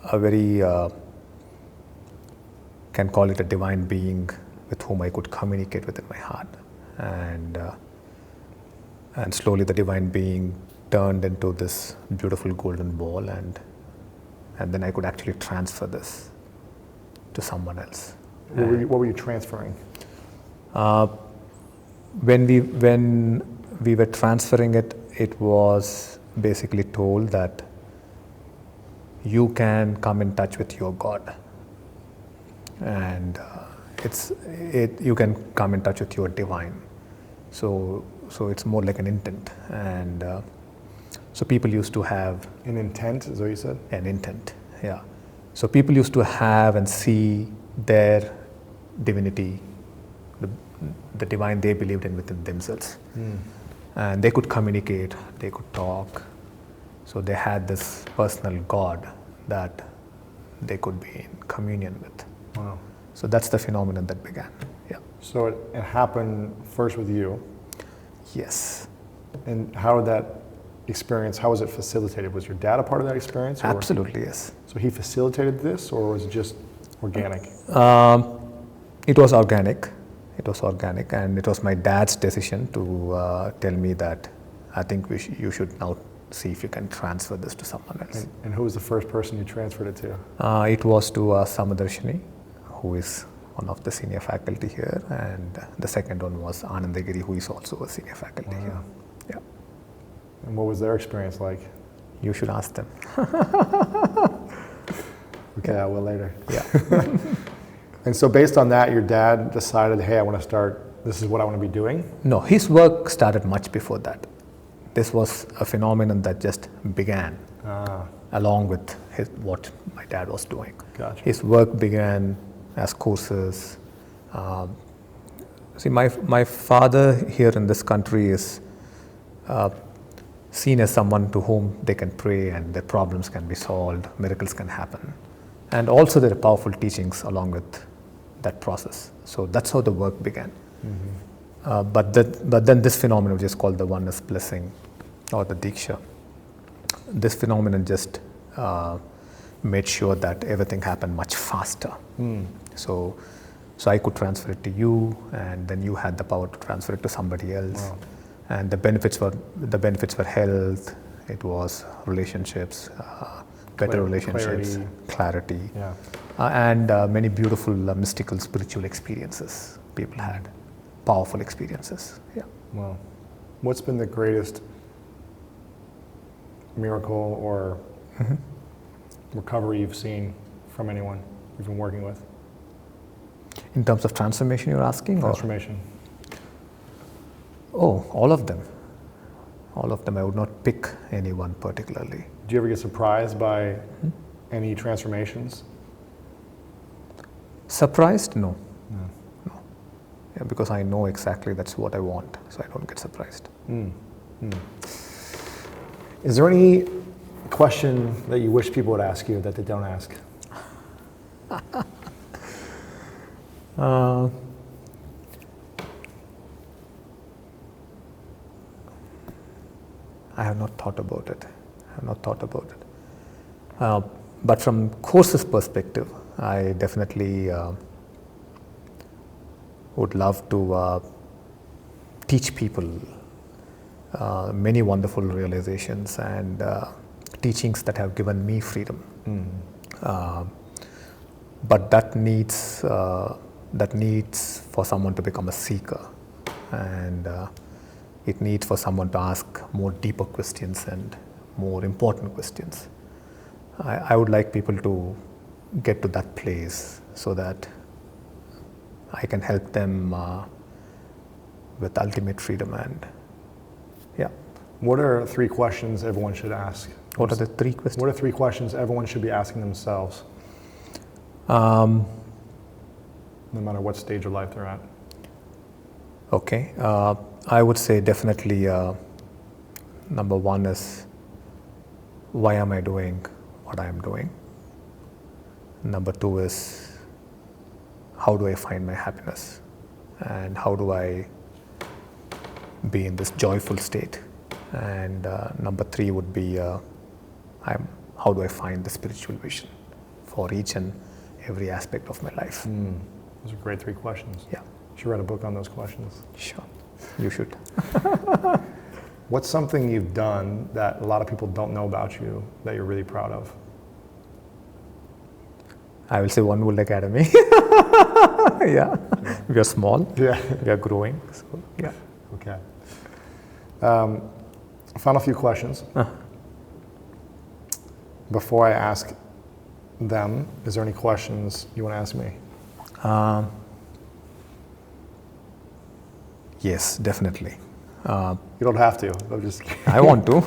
a very, can call it a divine being with whom I could communicate with in my heart. And slowly the divine being turned into this beautiful golden ball, and then I could actually transfer this to someone else. What were you transferring? When we were transferring it, it was basically told that you can come in touch with your God, and you can come in touch with your divine. So it's more like an intent, and so people used to have An intent, is that what you said? an intent, yeah. So people used to have and see their divinity, the divine they believed in within themselves. And they could communicate, they could talk. So they had this personal God that they could be in communion with. Wow. So that's the phenomenon that began. Yeah. So it happened first with you. Yes. And how did that experience, how was it facilitated? Was your dad a part of that experience? Or? Absolutely, yes. So he facilitated this, or was it just organic? It was organic. It was organic, and it was my dad's decision to tell me that I think you should now see if you can transfer this to someone else. And who was the first person you transferred it to? It was to Samadarshini, who is one of the senior faculty here, and the second one was Anandagiri, who is also a senior faculty here. Yeah. And what was their experience like? You should ask them. Okay, I will later. Yeah. And so based on that, your dad decided, hey, I want to start, this is what I want to be doing? No, his work started much before that. This was a phenomenon that just began along with what my dad was doing. Gotcha. His work began as courses. See, my father here in this country is seen as someone to whom they can pray and their problems can be solved, miracles can happen. And also there are powerful teachings along with that process. So that's how the work began. But then this phenomenon, which is called the oneness blessing or the Diksha, this phenomenon just made sure that everything happened much faster. So I could transfer it to you, and then you had the power to transfer it to somebody else. Wow. And the benefits were health, it was relationships, better relationships, clarity, Yeah. and many beautiful mystical spiritual experiences people had, powerful experiences. Yeah. Wow. What's been the greatest miracle or recovery you've seen from anyone you've been working with? In terms of transformation, you're asking? Transformation. Oh, all of them. All of them. I would not pick any one particularly. Do you ever get surprised by any transformations? Surprised? No. No. Yeah, because I know exactly that's what I want, so I don't get surprised. Is there any question that you wish people would ask you that they don't ask? I have not thought about it. But from courses perspective, I definitely would love to teach people many wonderful realizations and teachings that have given me freedom. But that needs for someone to become a seeker, and it needs for someone to ask more deeper questions and more important questions. I would like people to get to that place so that I can help them with ultimate freedom. And yeah. What are 3 questions everyone should ask? What are the 3 questions? What are 3 questions everyone should be asking themselves? No matter what stage of life they're at. Okay. I would say definitely number 1 is, why am I doing what I am doing? Number 2 is, how do I find my happiness? And how do I be in this joyful state? And number 3 would be, how do I find the spiritual vision for each and every aspect of my life? Those are great 3 questions. Yeah. You should write a book on those questions. Sure. You should. What's something you've done that a lot of people don't know about you that you're really proud of? I will say One World Academy. Yeah. We are small. Yeah. We are growing. So, yeah. Okay. Final few questions. Before I ask them, is there any questions you want to ask me? Yes, definitely. You don't have to. I'm just kidding. I want to.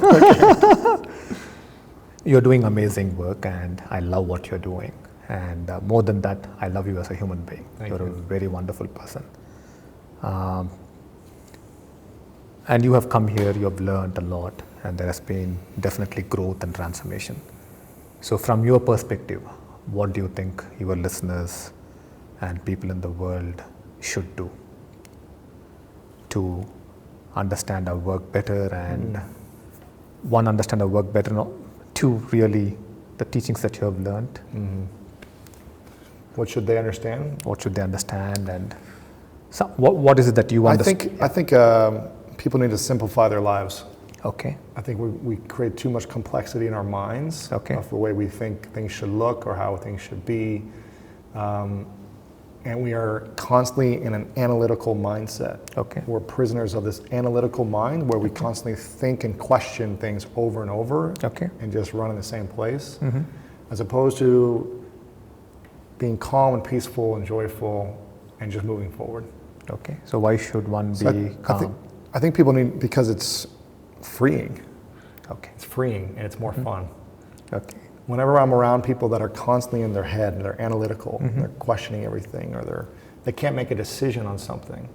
You're doing amazing work, and I love what you're doing. And more than that, I love you as a human being. Thank You're you. a very wonderful person. And you have come here, you have learned a lot, and there has been definitely growth and transformation. So from your perspective, what do you think your listeners and people in the world should do to understand our work better and one, understand our work better, no, two, really the teachings that you have learned? What should they understand? What should they understand, and so what is it that you understand? I think people need to simplify their lives. Okay. I think we create too much complexity in our minds of the way we think things should look or how things should be. And we are constantly in an analytical mindset. Okay. We're prisoners of this analytical mind where we constantly think and question things over and over and just run in the same place, as opposed to being calm and peaceful and joyful and just moving forward. Okay. So why should one be calm? I think people need, because it's freeing. Okay. It's freeing and it's more fun. Okay. Whenever I'm around people that are constantly in their head and they're analytical, they're questioning everything, or they can't make a decision on something,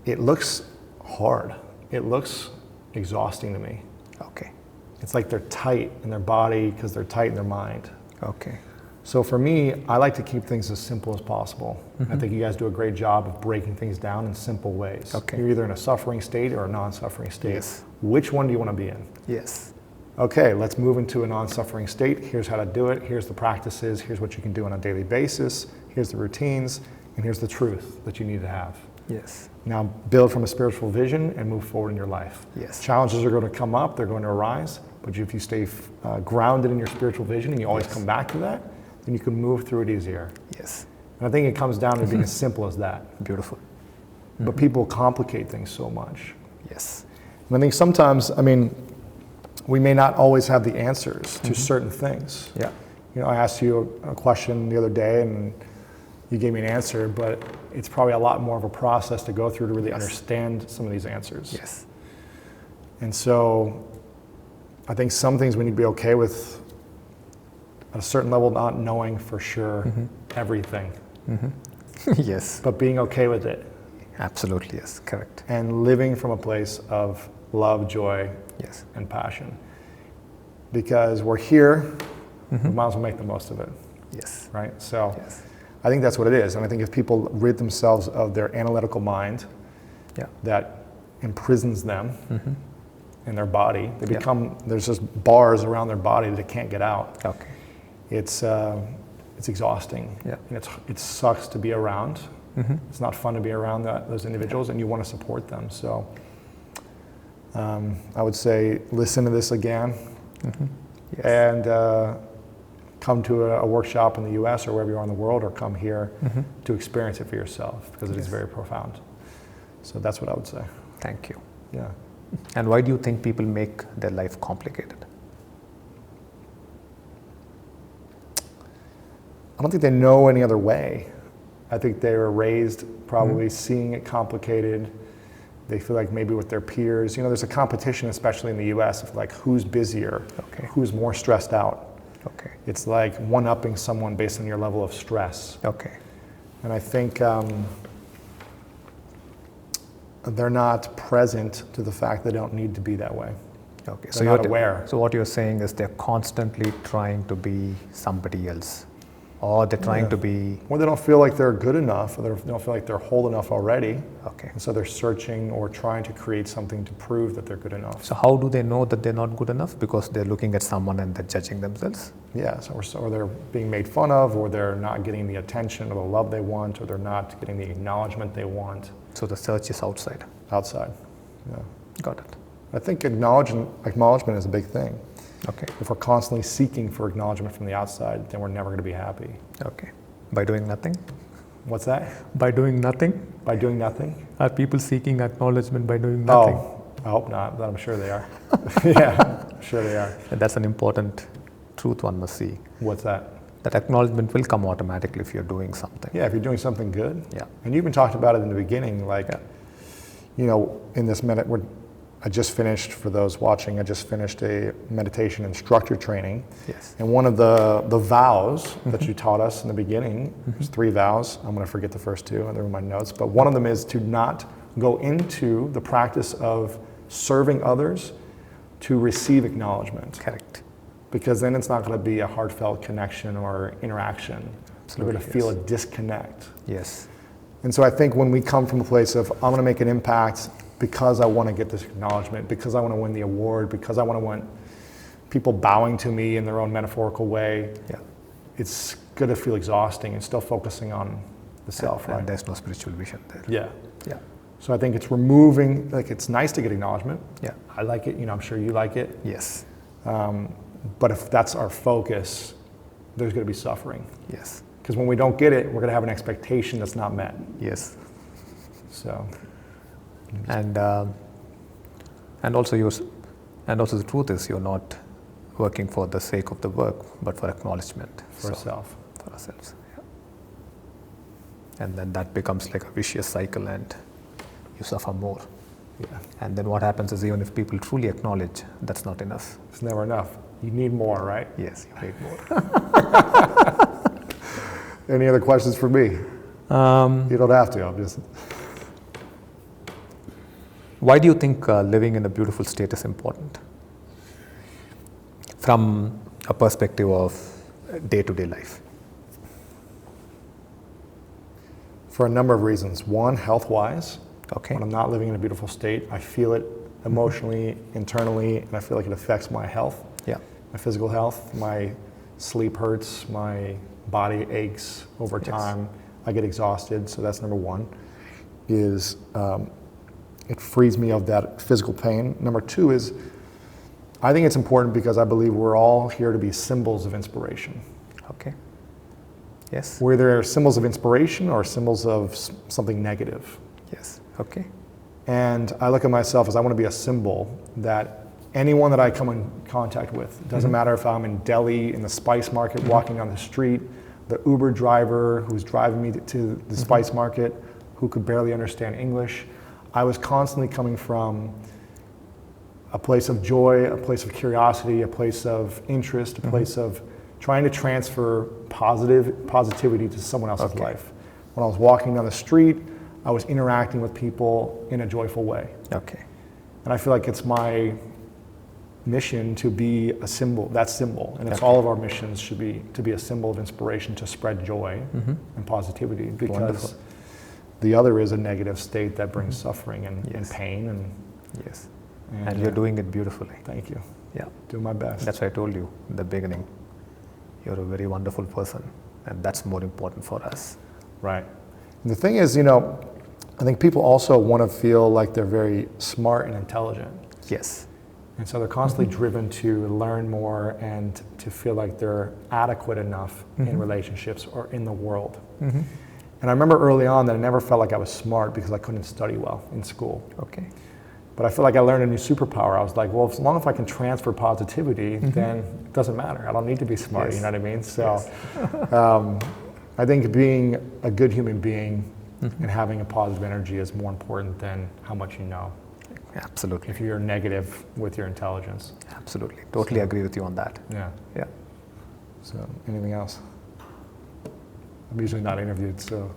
it looks hard. It looks exhausting to me. Okay. It's like they're tight in their body because they're tight in their mind. Okay. So for me, I like to keep things as simple as possible. I think you guys do a great job of breaking things down in simple ways. Okay. You're either in a suffering state or a non-suffering state. Yes. Which one do you want to be in? Yes. Okay, let's move into a non-suffering state. Here's how to do it. Here's the practices. Here's what you can do on a daily basis. Here's the routines. And here's the truth that you need to have. Yes. Now build from a spiritual vision and move forward in your life. Yes. Challenges are going to come up. They're going to arise. But if you stay grounded in your spiritual vision and you always come back to that, then you can move through it easier. Yes. And I think it comes down to being as simple as that. Beautiful. But people complicate things so much. Yes. And I think sometimes, we may not always have the answers to certain things. Yeah. You know, I asked you a question the other day and you gave me an answer, but it's probably a lot more of a process to go through to really understand some of these answers. Yes. And so I think some things we need to be okay with at a certain level, not knowing for sure everything, Yes. but being okay with it Absolutely. Yes. Correct. and living from a place of love, joy, Yes. and passion. Because we're here, we might as well make the most of it, Yes. right? So Yes. I think that's what it is. And I think if people rid themselves of their analytical mind Yeah. that imprisons them in their body, they become, there's just bars around their body that they can't get out. Okay. It's exhausting. Yeah. And it sucks to be around. It's not fun to be around those individuals, and you want to support them. So I would say listen to this again Yes. and come to a workshop in the US or wherever you are in the world, or come here to experience it for yourself, because it is very profound. So that's what I would say. Thank you. Yeah. And why do you think people make their life complicated? I don't think they know any other way. I think they were raised probably seeing it complicated. They feel like maybe with their peers, you know, there's a competition, especially in the US, of like who's busier, who's more stressed out. Okay. It's like one-upping someone based on your level of stress. Okay. And I think they're not present to the fact they don't need to be that way. Okay. They're not aware. So what you're saying is they're constantly trying to be somebody else, or they're trying to be. Or they don't feel like they're good enough, or they don't feel like they're whole enough already. Okay. And so they're searching or trying to create something to prove that they're good enough. So how do they know that they're not good enough? Because they're looking at someone and they're judging themselves. Yeah, or they're being made fun of, or they're not getting the attention or the love they want, or they're not getting the acknowledgement they want. So the search is outside. Outside. Yeah. Got it. I think acknowledgement is a big thing. Okay. If we're constantly seeking for acknowledgement from the outside, then we're never going to be happy. Okay. By doing nothing? What's that? By doing nothing? By doing nothing? Are people seeking acknowledgement by doing nothing? Oh, I hope not, but I'm sure they are. Yeah, I'm sure they are. And that's an important truth one must see. What's that? That acknowledgement will come automatically if you're doing something. Yeah, if you're doing something good. Yeah. And you even talked about it in the beginning, like, you know, in this minute, I just finished, for those watching, I just finished a meditation instructor training. Yes. And one of the vows that you taught us in the beginning, there's 3 vows. I'm going to forget the first 2, and they're in my notes. But one of them is to not go into the practice of serving others to receive acknowledgement. Correct. Because then it's not going to be a heartfelt connection or interaction. You're going to feel a disconnect. Yes. And so I think when we come from a place of, I'm going to make an impact because I want to get this acknowledgement, because I want to win the award, because I want people bowing to me in their own metaphorical way, it's going to feel exhausting and still focusing on the self, right? And there's no spiritual vision there. Yeah. So I think it's removing, like, it's nice to get acknowledgement. Yeah. I like it, I'm sure you like it. Yes. But if that's our focus, there's going to be suffering. Yes. Because when we don't get it, we're going to have an expectation that's not met. Yes. So. And also the truth is, you're not working for the sake of the work, but for acknowledgement. For ourselves. For ourselves. Yeah. And then that becomes like a vicious cycle, and you suffer more. Yeah. And then what happens is, even if people truly acknowledge, that's not enough. It's never enough. You need more, right? Yes, you need more. Any other questions for me? You don't have to. I'm just. Why do you think living in a beautiful state is important? From a perspective of day-to-day life. For a number of reasons. One, health-wise. Okay. When I'm not living in a beautiful state, I feel it emotionally, internally, and I feel like it affects my health. Yeah. My physical health. My sleep hurts. My body aches over time. I get exhausted. So that's number one. Is it frees me of that physical pain. Number 2 is, I think it's important because I believe we're all here to be symbols of inspiration. Okay. Yes. Where there are symbols of inspiration or symbols of something negative. Yes. Okay. And I look at myself as I want to be a symbol that anyone that I come in contact with, it doesn't matter if I'm in Delhi in the spice market walking on the street, the Uber driver who's driving me to the spice market who could barely understand English, I was constantly coming from a place of joy, a place of curiosity, a place of interest, a place of trying to transfer positivity to someone else's life. When I was walking down the street, I was interacting with people in a joyful way. Okay. And I feel like it's my mission to be a symbol, that symbol. And it's all of our missions should be to be a symbol of inspiration, to spread joy and positivity, because the other is a negative state that brings suffering and pain. And you're doing it beautifully. Thank you. Yeah. Doing my best. That's why I told you in the beginning, you're a very wonderful person, and that's more important for us. Right. And the thing is, I think people also want to feel like they're very smart and intelligent. Yes. And so they're constantly driven to learn more and to feel like they're adequate enough in relationships or in the world. And I remember early on that I never felt like I was smart because I couldn't study well in school. Okay. But I feel like I learned a new superpower. I was like, well, as long as I can transfer positivity, then it doesn't matter. I don't need to be smart, you know what I mean? So I think being a good human being and having a positive energy is more important than how much you know. Absolutely. If you're negative with your intelligence. Absolutely. Totally agree with you on that. Yeah. Yeah. So anything else? I'm usually not interviewed, so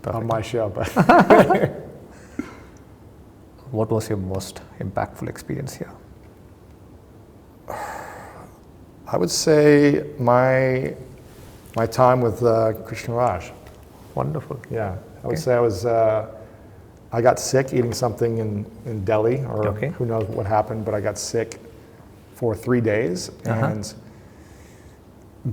Perfect. on my show, but. What was your most impactful experience here? I would say my time with Krishna. Wonderful. Yeah, I would say I got sick eating something in Delhi, or who knows what happened, but I got sick for 3 days, and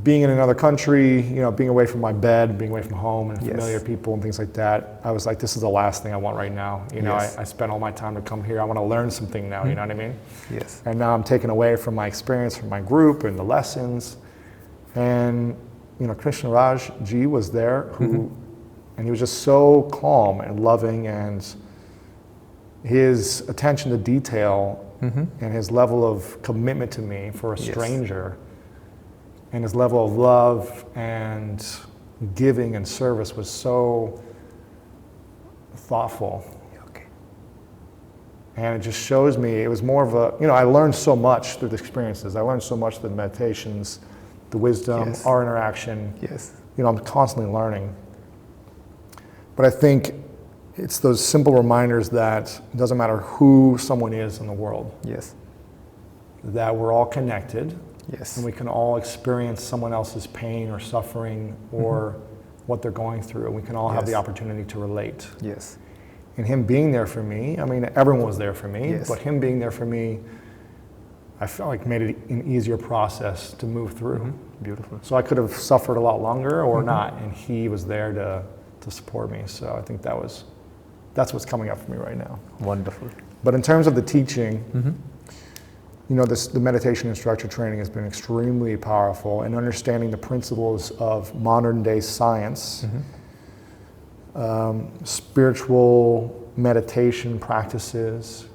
being in another country, being away from my bed, being away from home and familiar people and things like that, I was like, this is the last thing I want right now. I spent all my time to come here. I want to learn something now, you know what I mean? Yes. And now I'm taken away from my experience, from my group and the lessons. And, Krishna Ji was there and he was just so calm and loving, and his attention to detail and his level of commitment to me for a stranger and his level of love and giving and service was so thoughtful. Okay. And it just shows me, it was more of a, I learned so much through the experiences. I learned so much through the meditations, the wisdom, Yes. our interaction. Yes. I'm constantly learning. But I think it's those simple reminders that it doesn't matter who someone is in the world, Yes. that we're all connected, Yes. and we can all experience someone else's pain or suffering or what they're going through. We can all have the Yes. opportunity to relate. Yes. And him being there for me, everyone was there for me, Yes. but him being there for me, I felt like made it an easier process to move through. Beautiful. So I could have suffered a lot longer or not, and he was there to support me. So I think that's what's coming up for me right now. Wonderful. But in terms of the teaching, the meditation instructor training has been extremely powerful in understanding the principles of modern day science, spiritual meditation practices,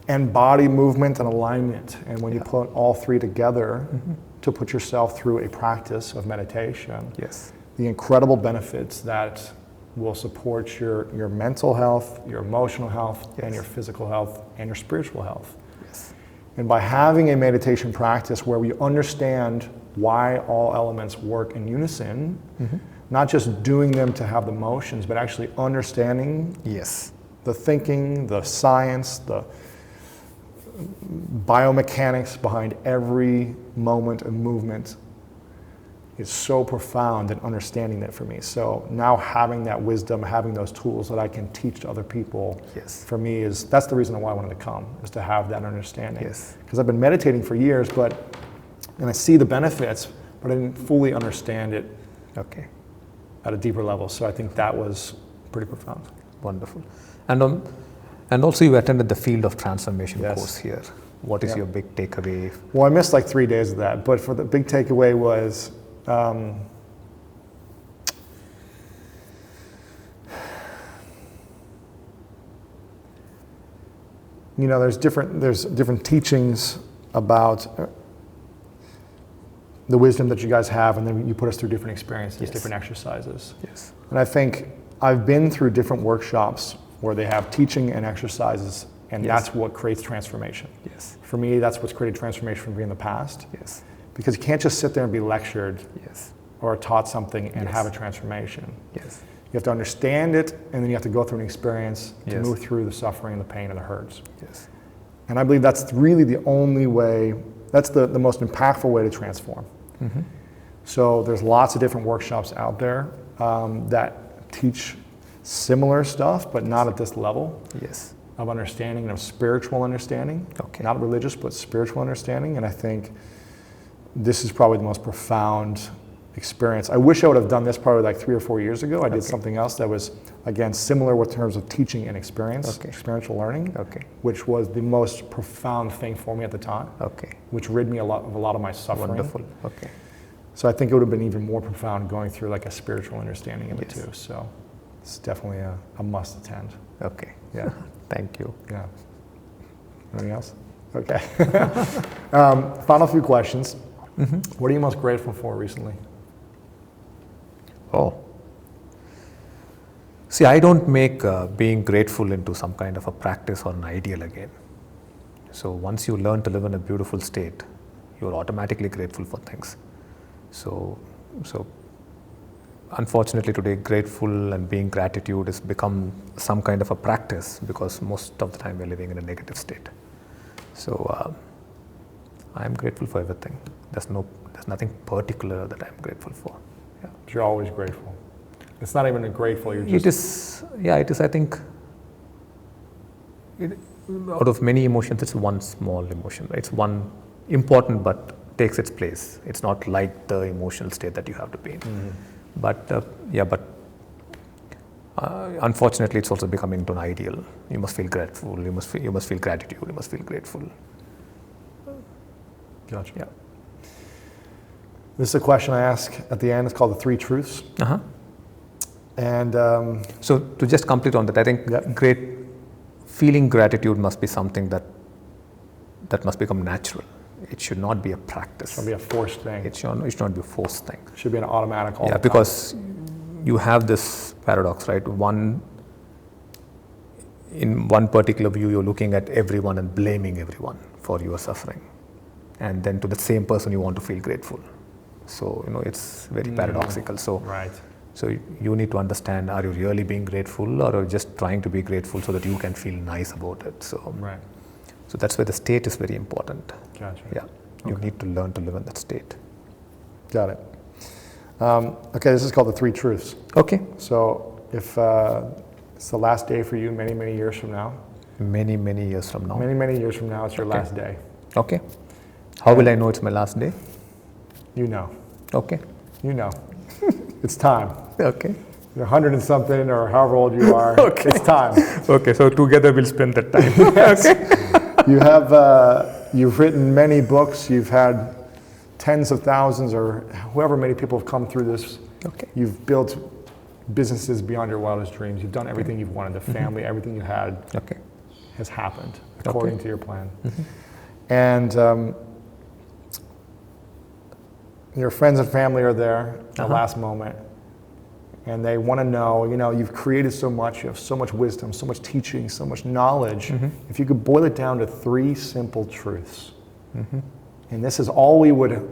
and body movement and alignment. And when you put all three together to put yourself through a practice of meditation, Yes. the incredible benefits that will support your mental health, your emotional health, and your physical health, and your spiritual health. Yes. And by having a meditation practice where we understand why all elements work in unison, not just doing them to have the motions, but actually understanding Yes. the thinking, the science, the biomechanics behind every moment and movement is so profound in understanding that for me. So now having that wisdom, having those tools that I can teach to other people, Yes. for me that's the reason why I wanted to come, is to have that understanding. Yes. Because I've been meditating for years, and I see the benefits, but I didn't fully understand it Okay. at a deeper level. So I think that was pretty profound. Wonderful. And also you attended the Field of Transformation Yes. course here. What is your big takeaway? Well, I missed like 3 days of that, but for the big takeaway was, there's different teachings about the wisdom that you guys have, and then you put us through different experiences, different exercises. Yes. And I think I've been through different workshops where they have teaching and exercises, and that's what creates transformation. Yes. For me, that's what's created transformation for me in the past. Yes. Because you can't just sit there and be lectured Yes. or taught something and have a transformation. Yes. You have to understand it, and then you have to go through an experience to Yes. move through the suffering and the pain and the hurts. Yes. And I believe that's really the only way, that's the most impactful way to transform. So there's lots of different workshops out there that teach similar stuff, but not at this level Yes. of understanding and of spiritual understanding. Okay. Not religious, but spiritual understanding. And I think this is probably the most profound experience. I wish I would have done this probably like 3 or 4 years ago. I did something else that was, again, similar with terms of teaching and experience, experiential learning, which was the most profound thing for me at the time, which rid me of a lot of my suffering. Wonderful. Okay. So I think it would have been even more profound going through like a spiritual understanding of it too. So it's definitely a must attend. Okay. Yeah. Thank you. Yeah. Anything else? Okay. Final few questions. What are you most grateful for recently? Oh. See, I don't make being grateful into some kind of a practice or an ideal again. So once you learn to live in a beautiful state, you're automatically grateful for things. So unfortunately today, grateful and being gratitude has become some kind of a practice because most of the time we're living in a negative state. So I'm grateful for everything. There's nothing particular that I'm grateful for. Yeah. You're always grateful. It's not even a grateful, you're just... It is, I think, out of many emotions, it's one small emotion. It's one important but takes its place. It's not like the emotional state that you have to be in. But unfortunately, it's also becoming into an ideal. You must feel grateful, you must feel gratitude, you must feel grateful. Gotcha. Yeah. This is a question I ask at the end. It's called the 3 truths. And so to just complete on that, I think feeling gratitude must be something that must become natural. It should not be a practice. It should be a forced thing. It should not be a forced thing. It should be an automatic all the time. Because you have this paradox, right? One in one particular view, you're looking at everyone and blaming everyone for your suffering. And then to the same person, you want to feel grateful. So, it's very paradoxical. So, right. So you need to understand, are you really being grateful, or are you just trying to be grateful so that you can feel nice about it? So, right. So that's where the state is very important. Gotcha. Yeah. You need to learn to live in that state. Got it. Okay, this is called the 3 truths. Okay. So if it's the last day for you many, many years from now. Many, many years from now. Many, many years from now, it's your last day. Okay. How will I know it's my last day? You know. Okay. You know. It's time. Okay. You're 100 and something, or however old you are. Okay. It's time. Okay, so together we'll spend that time. Yes. Okay. You have, you've written many books. You've had tens of thousands, or however many people have come through this. Okay. You've built businesses beyond your wildest dreams. You've done everything you've wanted. The family, everything you had has happened according to your plan. And your friends and family are there at the last moment, and they want to know, you've created so much, you have so much wisdom, so much teaching, so much knowledge. If you could boil it down to 3 simple truths, and this is all we would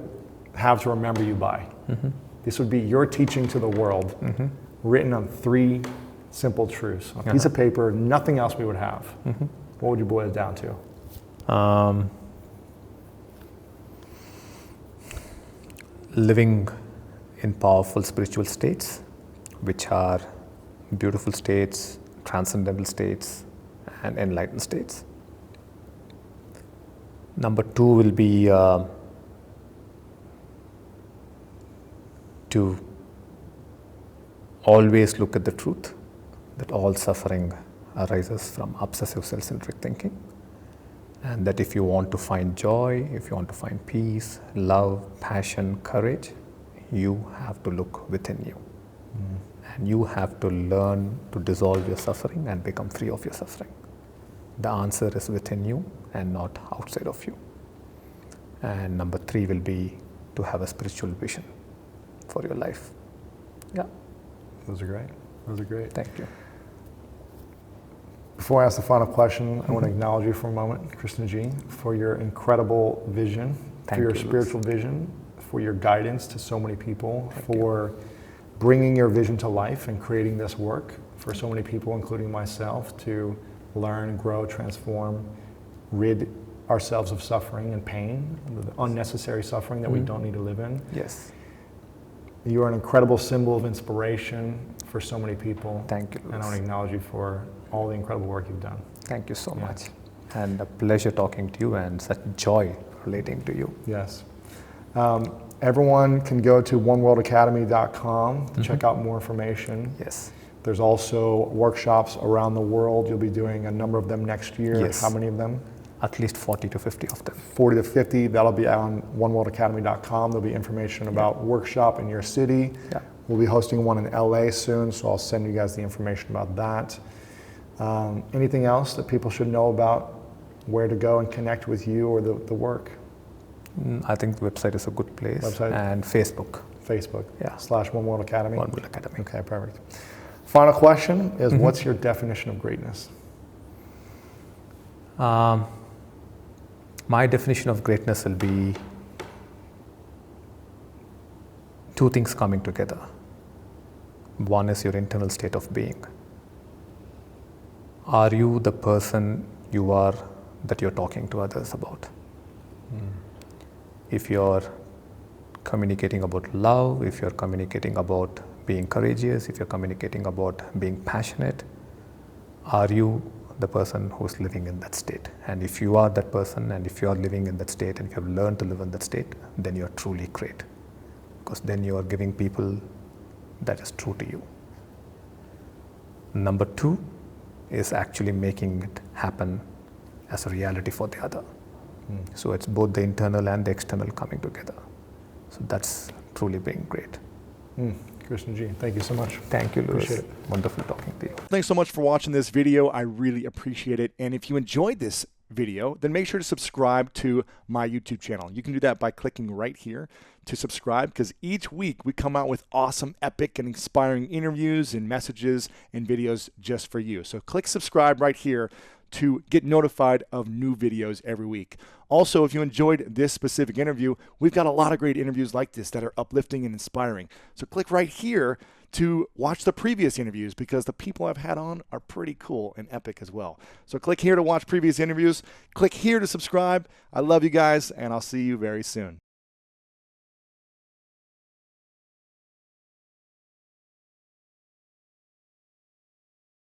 have to remember you by. This would be your teaching to the world, written on 3 simple truths. On a piece of paper, nothing else we would have. What would you boil it down to? Living in powerful spiritual states, which are beautiful states, transcendental states, and enlightened states. Number 2 will be to always look at the truth, that all suffering arises from obsessive self-centric thinking, and that if you want to find joy, if you want to find peace, love, passion, courage, you have to look within you. And you have to learn to dissolve your suffering and become free of your suffering. The answer is within you and not outside of you. And number 3 will be to have a spiritual vision for your life. Yeah. Those are great. Those are great. Thank you. Before I ask the final question, I want to acknowledge you for a moment, Krishnaji, for your incredible vision, for your spiritual vision, for your guidance to so many people, for bringing your vision to life and creating this work for so many people, including myself, to learn, grow, transform, rid ourselves of suffering and pain, the unnecessary suffering that we don't need to live in. Yes. You are an incredible symbol of inspiration for so many people. Thank you, Louis. And I want to acknowledge you for all the incredible work you've done. Thank you so much. And a pleasure talking to you, and such joy relating to you. Yes. Everyone can go to oneworldacademy.com to check out more information. Yes. There's also workshops around the world. You'll be doing a number of them next year. Yes. How many of them? At least 40 to 50 of them. 40 to 50. That'll be on oneworldacademy.com. There'll be information about workshop in your city. Yeah. We'll be hosting one in LA soon, so I'll send you guys the information about that. Anything else that people should know about where to go and connect with you or the work? I think the website is a good place. Website? And Facebook. Facebook. Yeah. / One World Academy. One World Academy. Okay, perfect. Final question is, what's your definition of greatness? My definition of greatness will be 2 things coming together. One is your internal state of being. Are you the person you are that you're talking to others about? If you're communicating about love, if you're communicating about being courageous, if you're communicating about being passionate, are you the person who's living in that state? And if you are that person, and if you are living in that state, and if you have learned to live in that state, then you're truly great. Because then you are giving people that is true to you. Number 2 is actually making it happen as a reality for the other. So it's both the internal and the external coming together. So that's truly being great. Krishnaji, thank you so much. Thank you, Louis. Appreciate it. Wonderful talking to you. Thanks so much for watching this video. I really appreciate it. And if you enjoyed this video, then make sure to subscribe to my YouTube channel. You can do that by clicking right here to subscribe, because each week we come out with awesome, epic, and inspiring interviews and messages and videos just for you. So click subscribe right here to get notified of new videos every week. Also, if you enjoyed this specific interview, we've got a lot of great interviews like this that are uplifting and inspiring. So click right here to watch the previous interviews, because the people I've had on are pretty cool and epic as well. So click here to watch previous interviews. Click here to subscribe. I love you guys, and I'll see you very soon.